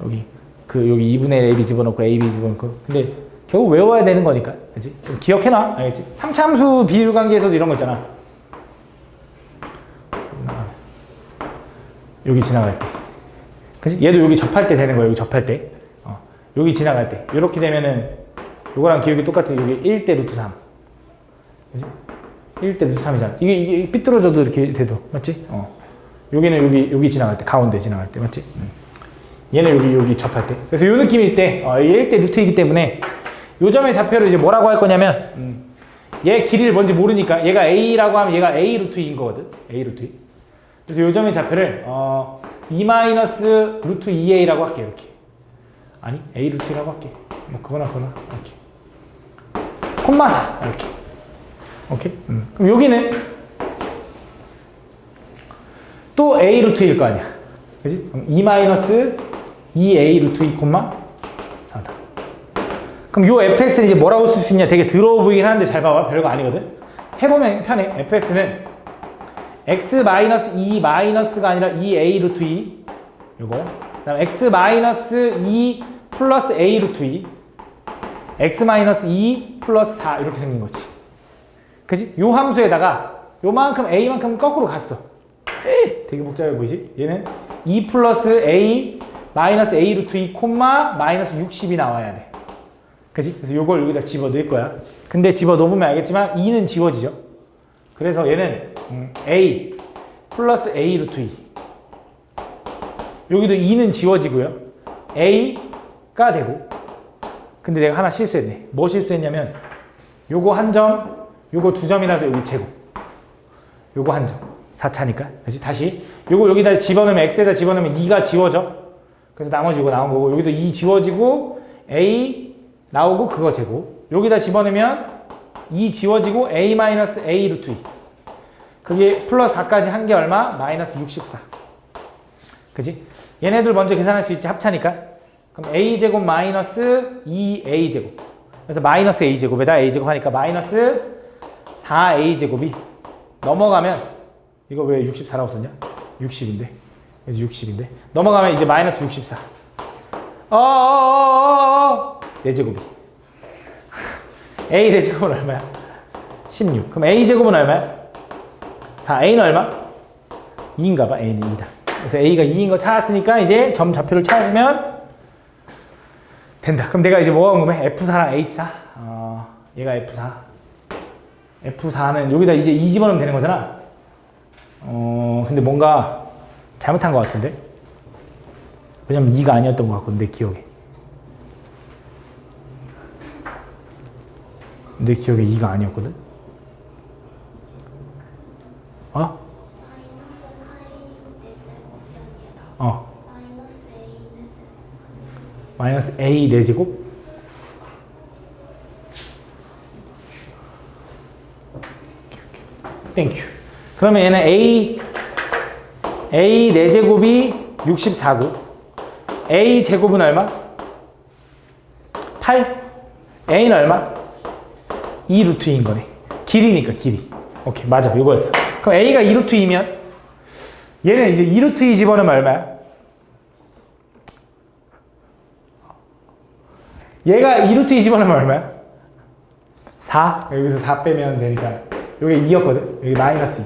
여기 2분의 1 AB 집어넣고 A, B 집어넣고. 근데 결국 외워야 되는 거니까. 그치? 좀 기억해놔. 알겠지? 3차 함수 비율 관계에서도 이런 거 있잖아. 여기 지나갈 때. 그치? 얘도 여기 접할 때 되는 거야. 여기 접할 때. 여기 지나갈 때. 이렇게 되면은 요거랑 기억이 똑같아. 여기 1대 루트 3. 그치? 1대 루트 3이잖아. 이게 삐뚤어져도 이렇게 돼도. 맞지? 여기는 여기 지나갈 때. 가운데 지나갈 때. 맞지? 얘는 여기 접할 때. 그래서 요 느낌일 때, 1대 루트이기 때문에 요 점의 좌표를 이제 뭐라고 할 거냐면, 얘 길이를 뭔지 모르니까 얘가 A라고 하면 얘가 A 루트 2인 거거든. A 루트 2. 그래서 요 점의 좌표를, 2 마이너스 루트 2A라고 할게. 이렇게. 아니, A 루트 2라고 할게. 뭐, 그거나. 이렇게. 콤마 4. 이렇게. 오케이? 그럼 여기는 또 A 루트 2일 거 아니야. 그지? 2 마이너스 2A 루트 2 콤마 4다. 그럼 요 fx는 이제 뭐라고 쓸 수 있냐? 되게 더러워 보이긴 하는데 잘 봐봐. 별거 아니거든. 해보면 편해. fx는 x 마이너스 2 마이너스가 아니라 2a 루트 2 요거. 그다음 x 마이너스 2 플러스 a 루트 2 x 마이너스 2 플러스 4 이렇게 생긴 거지. 그지? 요 함수에다가 요만큼 a만큼 거꾸로 갔어. 되게 복잡해 보이지? 얘는 2 플러스 a 마이너스 a 루트 2 콤마 마이너스 60이 나와야 돼. 그지? 그래서 요걸 여기다 집어 넣을 거야. 근데 집어 넣으면 알겠지만 2는 지워지죠. 그래서 얘는 a 플러스 a 루트 2 여기도 2는 지워지고요. a가 되고. 근데 내가 하나 실수했네. 뭐 실수했냐면 요거 한 점, 요거 두 점이라서 여기 제곱. 요거 한 점. 4차니까. 그치? 다시. 요거 여기다 집어넣으면, x에다 집어넣으면 2가 지워져. 그래서 나머지 이거 나온 거고, 여기도 2 지워지고, a 나오고 그거 제곱. 여기다 집어넣으면 2 지워지고 a 마이너스 a 루트 2. 그게 플러스 4까지 한 게 얼마? 마이너스 64. 그지? 얘네들 먼저 계산할 수 있지, 합차니까. 그럼 a제곱 마이너스 2a제곱. 그래서 마이너스 a제곱에다 a제곱 하니까 마이너스 4a제곱이 넘어가면, 이거 왜 64라고 썼냐? 60인데. 그래서 60인데. 넘어가면 이제 마이너스 64. 4제곱이. a 4제곱은 얼마야? 16. 그럼 a제곱은 얼마야? 4. a는 얼마? 2인가 봐. a는 2다. 그래서 a가 2인 거 찾았으니까 이제 점 좌표를 찾으면 된다. 그럼 내가 이제 뭐가 궁금해? F4랑 H4. 얘가 F4. F4는 여기다 이제 2 집어넣으면 되는 거잖아. 근데 뭔가 잘못한 것 같은데? 왜냐면 2가 아니었던 것 같거든, 내 기억에. 내 기억에 2가 아니었거든? 마이너스 a 4제곱? 땡큐. 그러면 얘는 a 4제곱이 64고 a 제곱은 얼마? 8? a는 얼마? 2 루트 2인 거네. 길이니까 길이. 오케이, 맞아, 이거였어. 그럼 a가 2 루트 2면 얘는 이제 2 루트 2 집어넣으면 얼마야? 얘가 2 루트 2 집어넣으면 얼마야? 4? 여기서 4 빼면 되니까 여기 2였거든? 여기 마이너스 2.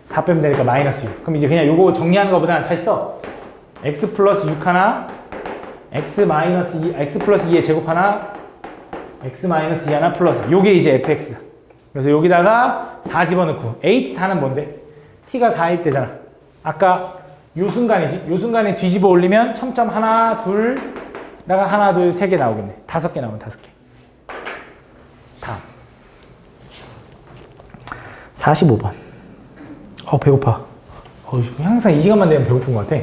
4 빼면 되니까 마이너스 6. 그럼 이제 그냥 요거 정리하는 것보다는 다시 써. x 플러스 6 하나, x 마이너스 2, x 플러스 2의 제곱 하나, x 마이너스 2 하나 플러스. 요게 이제 fx다. 그래서 여기다가 4 집어넣고 h4는 뭔데? t가 4일 때잖아. 아까 요 순간이지. 요 순간에 뒤집어 올리면 첨점 하나, 둘, 다가 하나, 둘, 3개 나오겠네. 5개 나오면 5개. 다음. 45번. 배고파. 항상 이 시간만 되면 배고픈 것 같아.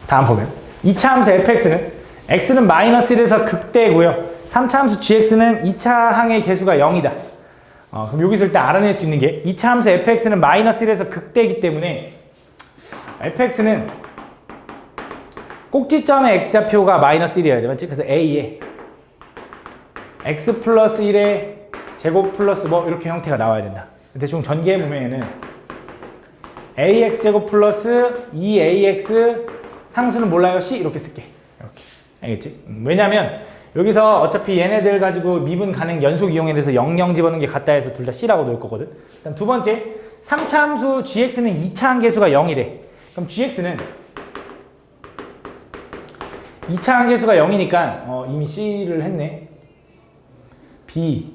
다음 보면 2차 함수 fx는 x는 마이너스 1에서 극대고요. 3차 함수 gx는 2차 항의 개수가 0이다. 그럼 여기서 일단 알아낼 수 있는 게 2차 함수 fx는 마이너스 1에서 극대이기 때문에 fx는 꼭지점의 x좌표가 마이너스 1이어야 돼. 맞지? 그래서 a에 x 플러스 1의 제곱 플러스 뭐 이렇게 형태가 나와야 된다. 대충 전개해 보면 얘는 ax 제곱 플러스 2ax 상수는 몰라요. c 이렇게 쓸게. 이렇게. 알겠지? 왜냐면 여기서 어차피 얘네들 가지고 미분 가능 연속 이용에 대해서 00 집어넣는 게 같다 해서 둘 다 c라고 넣을 거거든. 그다음 두 번째 3차 함수 gx는 2차 항계수가 0이래. 그럼 gx는 2차 항계수가 0이니까 이미 c를 했네. b,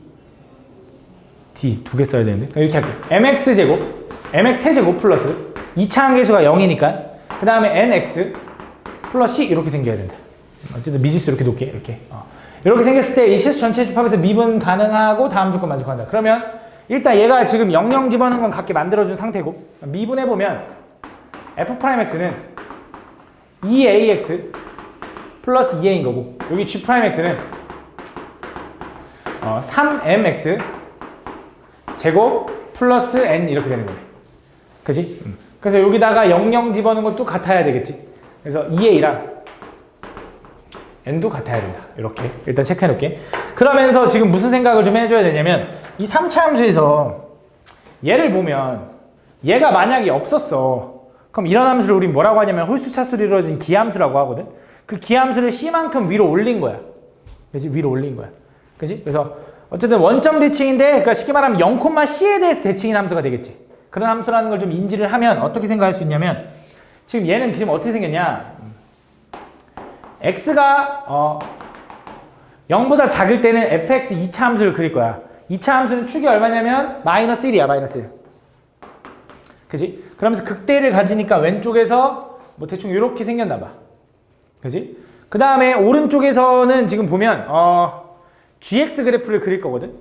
d 두 개 써야 되는데 이렇게 할게. mx 제곱, mx 세제곱 플러스 2차 항계수가 0이니까 그 다음에 nx 플러스 c 이렇게 생겨야 된다. 어쨌든 미지수 이렇게 놓게 이렇게. 이렇게 생겼을 때 이 실수 전체 집합에서 미분 가능하고 다음 조건 만족한다. 그러면 일단 얘가 지금 00 집어넣은 건 같게 만들어준 상태고 미분해보면 f'x는 2ax 플러스 2a인 거고 여기 g'x는 3mx 제곱 플러스 n 이렇게 되는 거네. 그지? 그래서 여기다가 00 집어넣은 것도 같아야 되겠지. 그래서 2a랑 n도 같아야 된다. 이렇게 일단 체크해 놓을게. 그러면서 지금 무슨 생각을 좀 해줘야 되냐면 이 3차 함수에서 얘를 보면 얘가 만약에 없었어. 그럼 이런 함수를 우린 뭐라고 하냐면 홀수차수로 이루어진 기함수라고 하거든. 그 기함수를 c만큼 위로 올린 거야. 그치? 위로 올린 거야. 그치? 그래서 어쨌든 원점 대칭인데 그러니까 쉽게 말하면 0,c에 대해서 대칭인 함수가 되겠지. 그런 함수라는 걸 좀 인지를 하면 어떻게 생각할 수 있냐면 지금 얘는 지금 어떻게 생겼냐. x가 0보다 작을 때는 fx 2차 함수를 그릴 거야. 2차 함수는 축이 얼마냐면 마이너스 1이야. 마이너스 1. 그지? 그러면서 극대를 가지니까 왼쪽에서 뭐 대충 이렇게 생겼나 봐. 그지? 그 다음에 오른쪽에서는 지금 보면 gx 그래프를 그릴 거거든.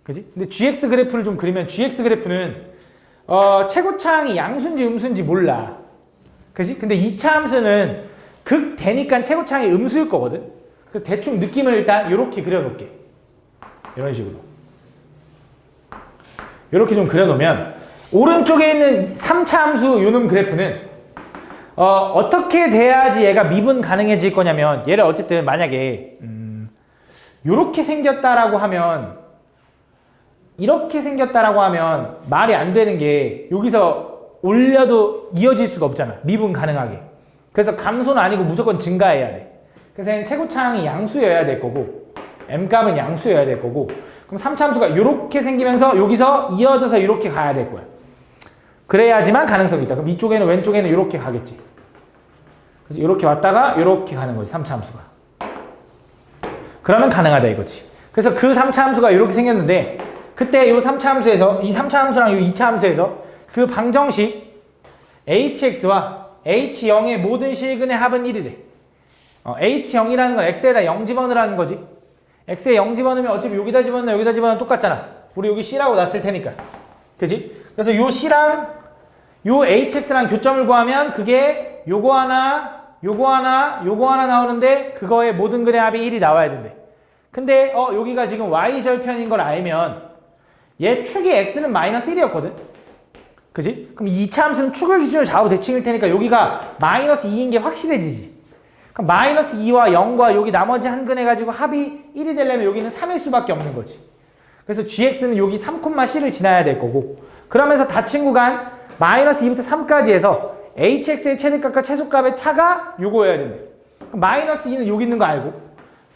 그지? 근데 gx 그래프를 좀 그리면 gx 그래프는 최고차항이 양수인지 음수인지 몰라. 그지? 근데 2차 함수는 극 대니까 최고창이 음수일 거거든. 그래서 대충 느낌을 일단 이렇게 그려놓을게. 이런 식으로. 이렇게 좀 그려놓으면 오른쪽에 있는 3차 함수 요놈 그래프는 어떻게 돼야지 얘가 미분 가능해질 거냐면 얘를 어쨌든 만약에 이렇게 생겼다라고 하면 이렇게 생겼다라고 하면 말이 안 되는 게 여기서 올려도 이어질 수가 없잖아. 미분 가능하게. 그래서 감소는 아니고 무조건 증가해야 돼. 그래서 얘는 최고차항이 양수여야 될 거고 m값은 양수여야 될 거고 그럼 3차 함수가 이렇게 생기면서 여기서 이어져서 이렇게 가야 될 거야. 그래야지만 가능성이 있다. 그럼 이쪽에는 왼쪽에는 이렇게 가겠지. 그래서 이렇게 왔다가 이렇게 가는 거지. 3차 함수가. 그러면 가능하다 이거지. 그래서 그 3차 함수가 이렇게 생겼는데 그때 이 3차 함수에서 이 3차 함수랑 이 2차 함수에서 그 방정식 hx와 h0의 모든 실근의 합은 1이래. h0이라는 건 x에다 0 집어넣으라는 거지. x에 0 집어넣으면 어차피 여기다 집어넣으면 여기다 집어넣으면 똑같잖아. 우리 여기 c라고 놨을 테니까. 그지? 그래서 요 c랑 요 hx랑 교점을 구하면 그게 요거 하나, 요거 하나, 요거 하나 나오는데 그거의 모든 근의 합이 1이 나와야 된대. 근데 여기가 지금 y절편인 걸 알면 얘 축의 x는 마이너스 1이었거든. 그지? 그럼 2차 함수는 축을 기준으로 좌우 대칭일 테니까 여기가 마이너스 2인 게 확실해지지. 그럼 마이너스 2와 0과 여기 나머지 한 근 해가지고 합이 1이 되려면 여기는 3일 수밖에 없는 거지. 그래서 gx는 여기 3,c를 지나야 될 거고 그러면서 닫힌 구간 마이너스 2부터 3까지 해서 hx의 최대값과 최소값의 차가 요거여야 된대. 그럼 마이너스 2는 여기 있는 거 알고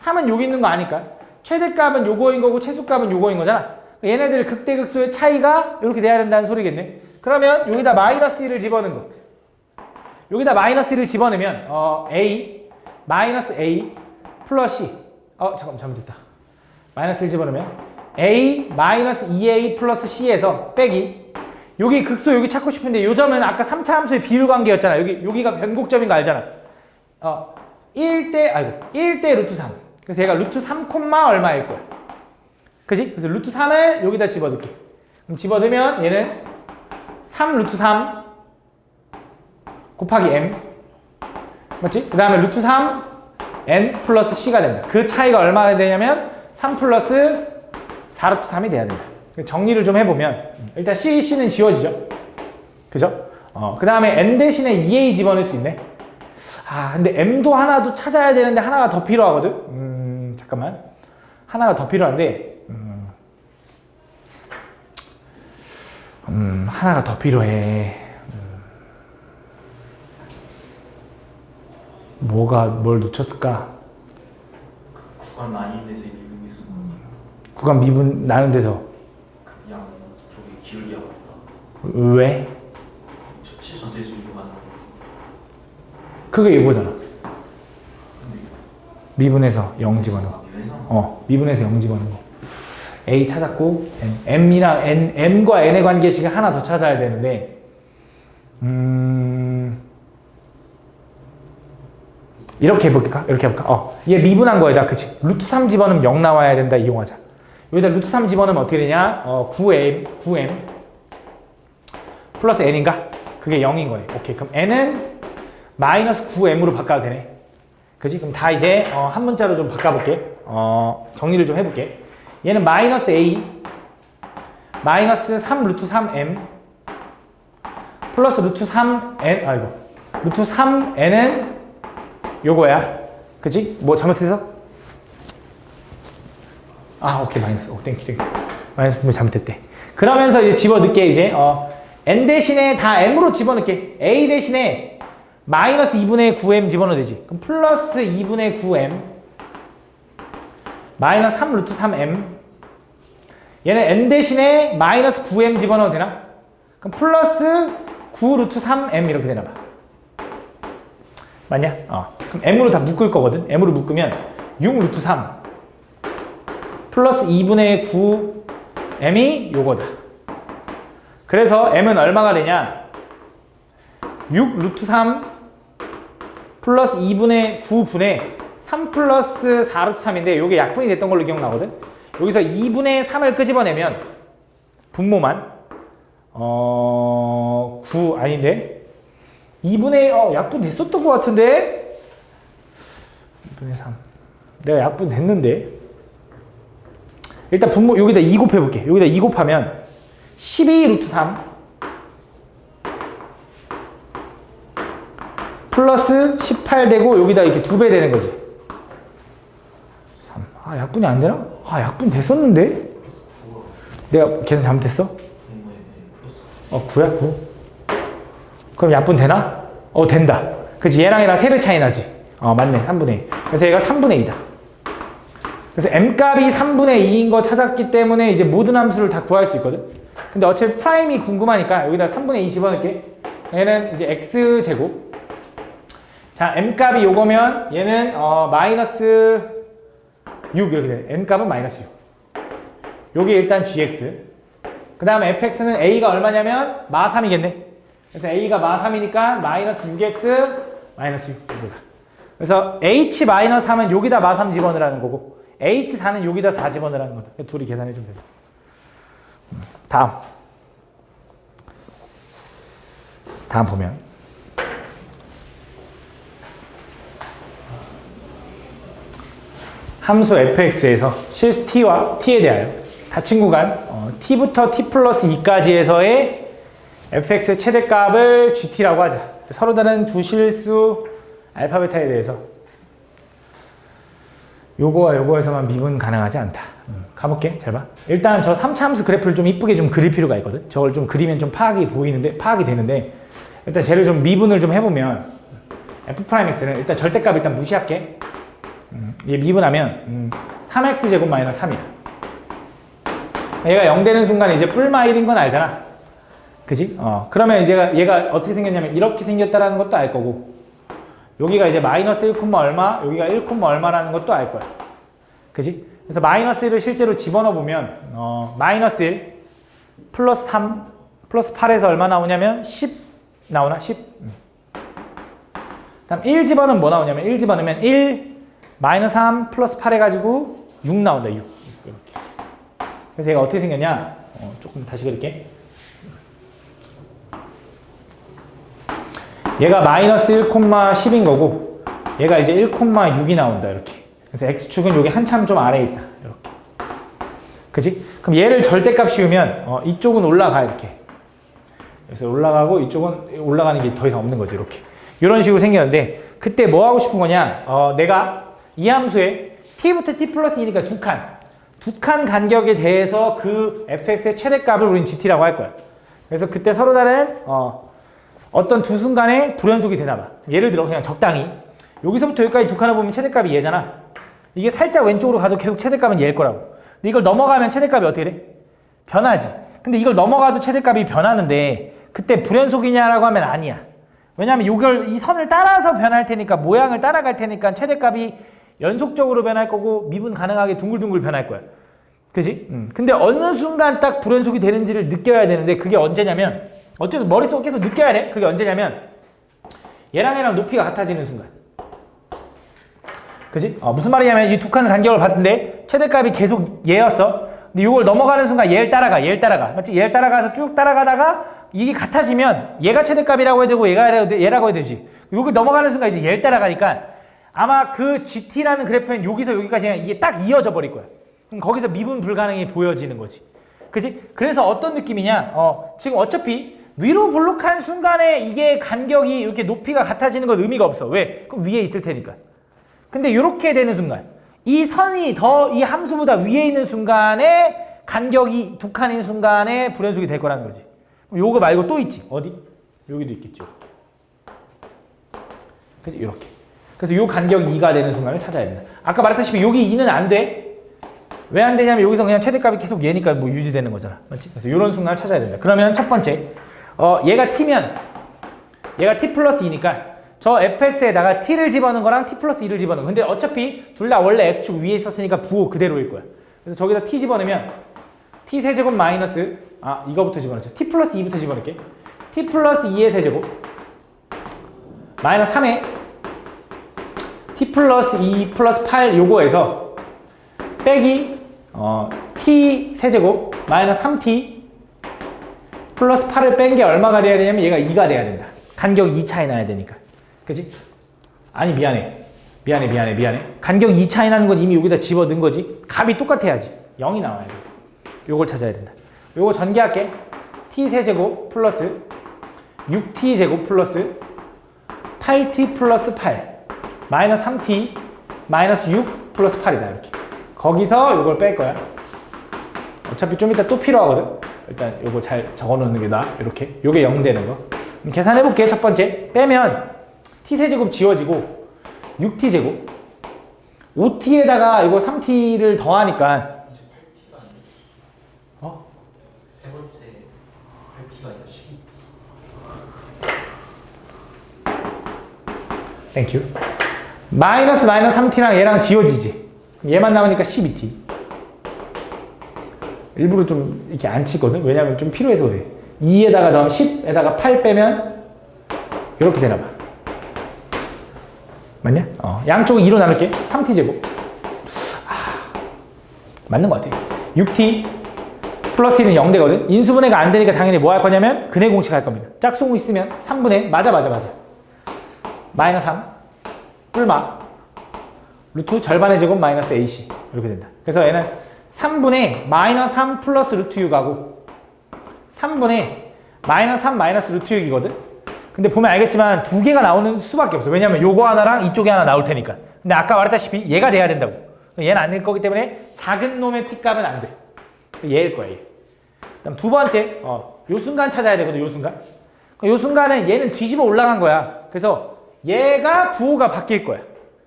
3은 여기 있는 거 아니까 최대값은 요거인 거고 최소값은 요거인 거잖아. 얘네들 극대극소의 차이가 이렇게 돼야 된다는 소리겠네. 그러면 여기다 마이너스 1을 집어넣은 거. 여기다 마이너스 1을 집어넣으면 a 마이너스 a 플러스 c 잠깐만 잘못됐다. 마이너스 1 집어넣으면 a 마이너스 2a 플러스 c에서 빼기 여기 극소 여기 찾고 싶은데 요 점은 아까 3차 함수의 비율 관계였잖아. 여기가 변곡점인 거 알잖아. 1대 루트 3. 그래서 얘가 루트 3, 얼마일 거야. 그지? 그래서 루트 3을 여기다 집어넣게. 그럼 집어넣으면 얘는 3 루트 3 곱하기 m 맞지? 그 다음에 루트 3 n 플러스 c가 된다. 그 차이가 얼마나 되냐면 3 플러스 4 루트 3이 돼야 된다. 정리를 좀 해보면 일단 c는 지워지죠. 그죠? 그 다음에 n 대신에 2a 집어넣을 수 있네. 근데 m도 하나도 찾아야 되는데 하나가 더 필요하거든. 잠깐만. 하나가 더 필요한데 하나가 더 필요해. 뭘 놓쳤을까? 구간 라인에서 미분이 수는 구간 미분 나눈 데서 양 쪽이 기울기 하고 있다. 왜? 시 전체에서 미분하는 그게 이거잖아. 근데 미분해서 0 집어넣어. 미분해서 미분해서 0 집어넣는 거. A 찾았고 m이랑 m과 n의 관계식을 하나 더 찾아야 되는데 이렇게 해볼까? 이렇게 해볼까? 얘 미분한 거에다 그치? 루트 3 집어넣으면 0 나와야 된다. 이용하자. 여기다 루트 3 집어넣으면 어떻게 되냐? 9m 플러스 n인가? 그게 0인 거네. 오케이. 그럼 n은 마이너스 9m으로 바꿔도 되네. 그치? 그럼 다 이제 한 문자로 좀 바꿔볼게. 정리를 좀 해볼게. 얘는 마이너스 a 마이너스 3 루트 3m 플러스 루트 3n 루트 3n은 요거야. 그치? 뭐 잘못해서? 오케이. 마이너스. 땡큐. 마이너스 분명 잘못했대. 그러면서 이제 집어넣게 이제 n 대신에 다 m으로 집어넣게. a 대신에 마이너스 2분의 9m 집어넣어도 되지. 그럼 플러스 2분의 9m 마이너스 3 루트 3m 얘는 n 대신에 마이너스 9m 집어넣어도 되나? 그럼 플러스 9 루트 3m 이렇게 되나봐. 맞냐? 그럼 m으로 다 묶을 거거든. m으로 묶으면 6 루트 3 플러스 2분의 9m이 요거다. 그래서 m은 얼마가 되냐? 6 루트 3 플러스 2분의 9분의 3 플러스 4 루트 3인데 요게 약분이 됐던 걸로 기억나거든. 여기서 2분의 3을 끄집어내면 분모만 9 아닌데 2분의 약분 됐었던 것 같은데 2분의 3 내가 약분 됐는데 일단 분모 여기다 2 곱해볼게. 여기다 2 곱하면 12 루트 3 플러스 18 되고 여기다 이렇게 2배 되는 거지. 3. 아 약분이 안 되나? 아 약분 됐었는데? 내가 계산 잘못했어? 9야? 9? 그럼 약분 되나? 된다. 그치 얘랑 얘랑 3배 차이 나지? 맞네 3분의 2. 그래서 얘가 3분의 2다. 그래서 m값이 3분의 2인 거 찾았기 때문에 이제 모든 함수를 다 구할 수 있거든? 근데 어차피 프라임이 궁금하니까 여기다 3분의 2 집어넣을게. 얘는 이제 x제곱. 자, m값이 요거면 얘는 마이너스 6 이렇게 돼. m값은 마이너스 6. 요게 일단 gx. 그 다음에 fx는 a가 얼마냐면 마 3이겠네. 그래서 a가 마 3이니까 마이너스 6x 마이너스 6. 그래서 h-3은 여기다 마 3 집어넣으라는 거고 h4는 여기다 4 집어넣으라는 거다. 둘이 계산해주면 된다. 다음 보면 함수 fx에서 실 t와 t에 대하여 닫힌 구간 t부터 t 플러스 2까지에서의 fx의 최대값을 gt라고 하자. 서로 다른 두 실수 알파 베타에 대해서 요거와 요거에서만 미분 가능하지 않다. 가볼게. 잘 봐. 일단 저 3차 함수 그래프를 좀 이쁘게 좀 그릴 필요가 있거든. 저걸 좀 그리면 좀 파악이 되는데 일단 쟤를 좀 미분을 좀 해보면 f'x는 일단 절대값 일단 무시할게. 얘 미분하면 3x 제곱 마이너스 3이야. 얘가 0 되는 순간 이제 뿔마 1인 건 알잖아. 그지? 그러면 이제 얘가 어떻게 생겼냐면 이렇게 생겼다라는 것도 알 거고 여기가 이제 마이너스 1, 얼마 여기가 1, 얼마라는 것도 알 거야. 그지? 그래서 마이너스 1을 실제로 집어넣어 보면 마이너스 1 플러스 3 플러스 8에서 얼마 나오냐면 10 나오나? 10. 다음 1 집어넣으면 뭐 나오냐면 1 집어넣으면 1 마이너스 3 플러스 8 해가지고 6 나온다. 6. 이렇게. 그래서 얘가 어떻게 생겼냐? 조금 다시 그릴게. 얘가 마이너스 1, 10인 거고 얘가 이제 1, 6이 나온다. 이렇게. 그래서 x축은 여기 한참 좀 아래에 있다. 이렇게. 그지? 그럼 얘를 절대값 씌우면 이쪽은 올라가 이렇게. 그래서 올라가고 이쪽은 올라가는 게 더 이상 없는 거지. 이렇게. 이런 식으로 생겼는데 그때 뭐 하고 싶은 거냐? 내가 이 함수에 t부터 t 플러스 2니까 두 칸 간격에 대해서 그 fx의 최대값을 우린 gt라고 할 거야. 그래서 그때 서로 다른 어떤 두 순간에 불연속이 되나 봐. 예를 들어 그냥 적당히 여기서부터 여기까지 두 칸을 보면 최대값이 얘잖아. 이게 살짝 왼쪽으로 가도 계속 최대값은 얘일 거라고. 근데 이걸 넘어가면 최대값이 어떻게 돼? 변하지. 근데 이걸 넘어가도 최대값이 변하는데 그때 불연속이냐라고 하면 아니야. 왜냐면 이 선을 따라서 변할 테니까 모양을 따라갈 테니까 최대값이 연속적으로 변할 거고 미분 가능하게 둥글둥글 변할 거야. 그지? 근데 어느 순간 딱 불연속이 되는지를 느껴야 되는데 그게 언제냐면 어쨌든 머릿속에 계속 느껴야 돼. 그게 언제냐면 얘랑 높이가 같아지는 순간. 그지? 무슨 말이냐면 이 두 칸 간격을 봤는데 최대값이 계속 얘였어. 근데 이걸 넘어가는 순간 얘를 따라가. 맞지? 얘를 따라가서 쭉 따라가다가 이게 같아지면 얘가 최대값이라고 해야 되고 얘라고 해야 되지. 이걸 넘어가는 순간 이제 얘를 따라가니까 아마 그 GT라는 그래프는 여기서 여기까지 이게 딱 이어져 버릴 거야. 그럼 거기서 미분 불가능이 보여지는 거지. 그지? 그래서 어떤 느낌이냐? 지금 어차피 위로 볼록한 순간에 이게 간격이 이렇게 높이가 같아지는 건 의미가 없어. 왜? 그럼 위에 있을 테니까. 근데 이렇게 되는 순간 이 선이 더 이 함수보다 위에 있는 순간에 간격이 두 칸인 순간에 불연속이 될 거라는 거지. 그럼 요거 말고 또 있지. 어디? 여기도 있겠죠. 그치? 이렇게. 그래서 요 간격이 2가 되는 순간을 찾아야 된다. 아까 말했다시피 여기 2는 안 돼. 왜 안 되냐면 여기서 그냥 최대값이 계속 얘니까 뭐 유지되는 거잖아. 맞지? 그래서 요런 순간을 찾아야 된다. 그러면 첫 번째 얘가 t면 얘가 t 플러스 2니까 저 fx에다가 t를 집어넣은 거랑 t 플러스 2를 집어넣은 거. 근데 어차피 둘 다 원래 x축 위에 있었으니까 부호 그대로일 거야. 그래서 저기다 t 집어넣으면 t 세제곱 마이너스 이거부터 집어넣자. t 플러스 2부터 집어넣을게. t 플러스 2의 세제곱 마이너스 3에 t 플러스 2 플러스 8 요거에서 빼기 t 세제곱 마이너스 3t 플러스 8을 뺀 게 얼마가 돼야 되냐면 얘가 2가 돼야 된다. 간격 2 차이 나야 되니까. 그치? 아니 미안해. 간격 2 차이 나는 건 이미 여기다 집어넣은 거지. 값이 똑같아야지. 0이 나와야 돼. 요걸 찾아야 된다. 요거 전개할게. t세제곱 플러스 6t제곱 플러스 8t 플러스 8 마이너스 3t 마이너스 6 플러스 8이다. 이렇게. 거기서 요걸 뺄 거야. 어차피 좀 이따 또 필요하거든. 일단 요거 잘 적어놓는 게 나아. 이렇게. 요게 0 되는 거. 그럼 계산해볼게. 첫 번째. 빼면 t세제곱 지워지고 6t제곱 5t에다가 이거 3t를 더하니까 이제 8T가 아니야. 어? 세 번째 8T가 아니라 12T. 땡큐. 마이너스 3t랑 얘랑 지워지지. 얘만 남으니까 12t. 일부러 좀 이렇게 안 치거든. 왜냐면 좀 필요해서 그래. 2에다가 더하면 10에다가 8 빼면 이렇게 되나 봐. 맞냐? 양쪽을 2로 나눌게. 3t제곱. 맞는 것 같아. 6t 플러스 1은 0 되거든. 인수분해가 안 되니까 당연히 뭐 할 거냐면 근해 공식 할 겁니다. 짝수공 있으면 3분의 맞아. 마이너스 3 뿔마 루트 절반의 제곱 마이너스 ac 이렇게 된다. 그래서 얘는 3분의 마이너스 3 플러스 루트 6하고 3분의 마이너스 3 마이너스 루트 6이거든. 근데 보면 알겠지만 두 개가 나오는 수밖에 없어. 왜냐면 요거 하나랑 이쪽에 하나 나올 테니까. 근데 아까 말했다시피 얘가 돼야 된다고. 얘는 안 될 거기 때문에 작은 놈의 t값은 안 돼. 얘일 거야, 얘. 그다음 두 번째, 요 순간 찾아야 되거든, 요 순간. 요 순간은 얘는 뒤집어 올라간 거야. 그래서 얘가 부호가 바뀔 거야.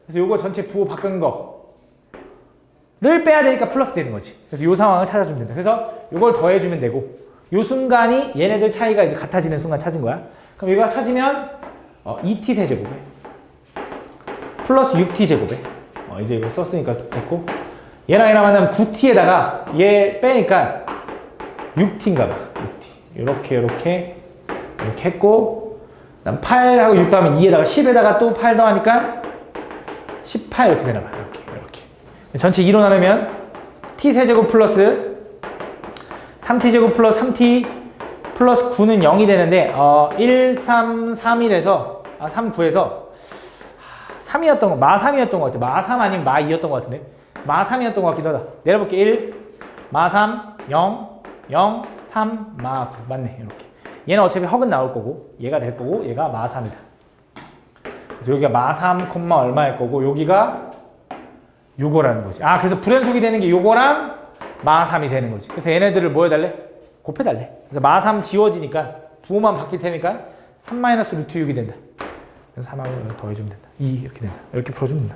그래서 요거 전체 부호 바꾼 거를 빼야 되니까 플러스 되는 거지. 그래서 요 상황을 찾아주면 된다. 그래서 요걸 더해주면 되고, 요 순간이 얘네들 차이가 이제 같아지는 순간 찾은 거야. 그럼 이거 찾으면 2t 세제곱에 플러스 6t 제곱에 이제 이거 썼으니까 됐고, 얘랑 만나면 9t에다가 얘 빼니까 6t인가 봐. 6t. 이렇게 했고, 그다음 8하고 6 더하면 2에다가 10에다가 또 8 더하니까 18 이렇게 되나 봐. 이렇게. 전체 2로 나누면 t 세제곱 플러스 3t 제곱 플러스 3t 플러스 9는 0이 되는데 1, 3, 3일에서 3, 9에서 3이었던 거, 마3이었던 것 같아. 마3 아니면 마2였던 것 같은데 마3이었던 것 같기도 하다. 내려볼게. 1, 마3, 0, 0, 3, 마9 맞네. 이렇게. 얘는 어차피 헉은 나올 거고 얘가 될 거고 얘가 마3이다. 그래서 여기가 마3, 얼마일 거고 여기가 요거라는 거지. 그래서 불연속이 되는 게 요거랑 마3이 되는 거지. 그래서 얘네들을 뭐 해달래? 곱해달래. 그래서 마3 지워지니까 부호만 바뀔 테니까 3 마이너스 루트 6이 된다. 그래서 3하고 더해주면 된다. 2 이렇게 된다. 이렇게 풀어주면 된다.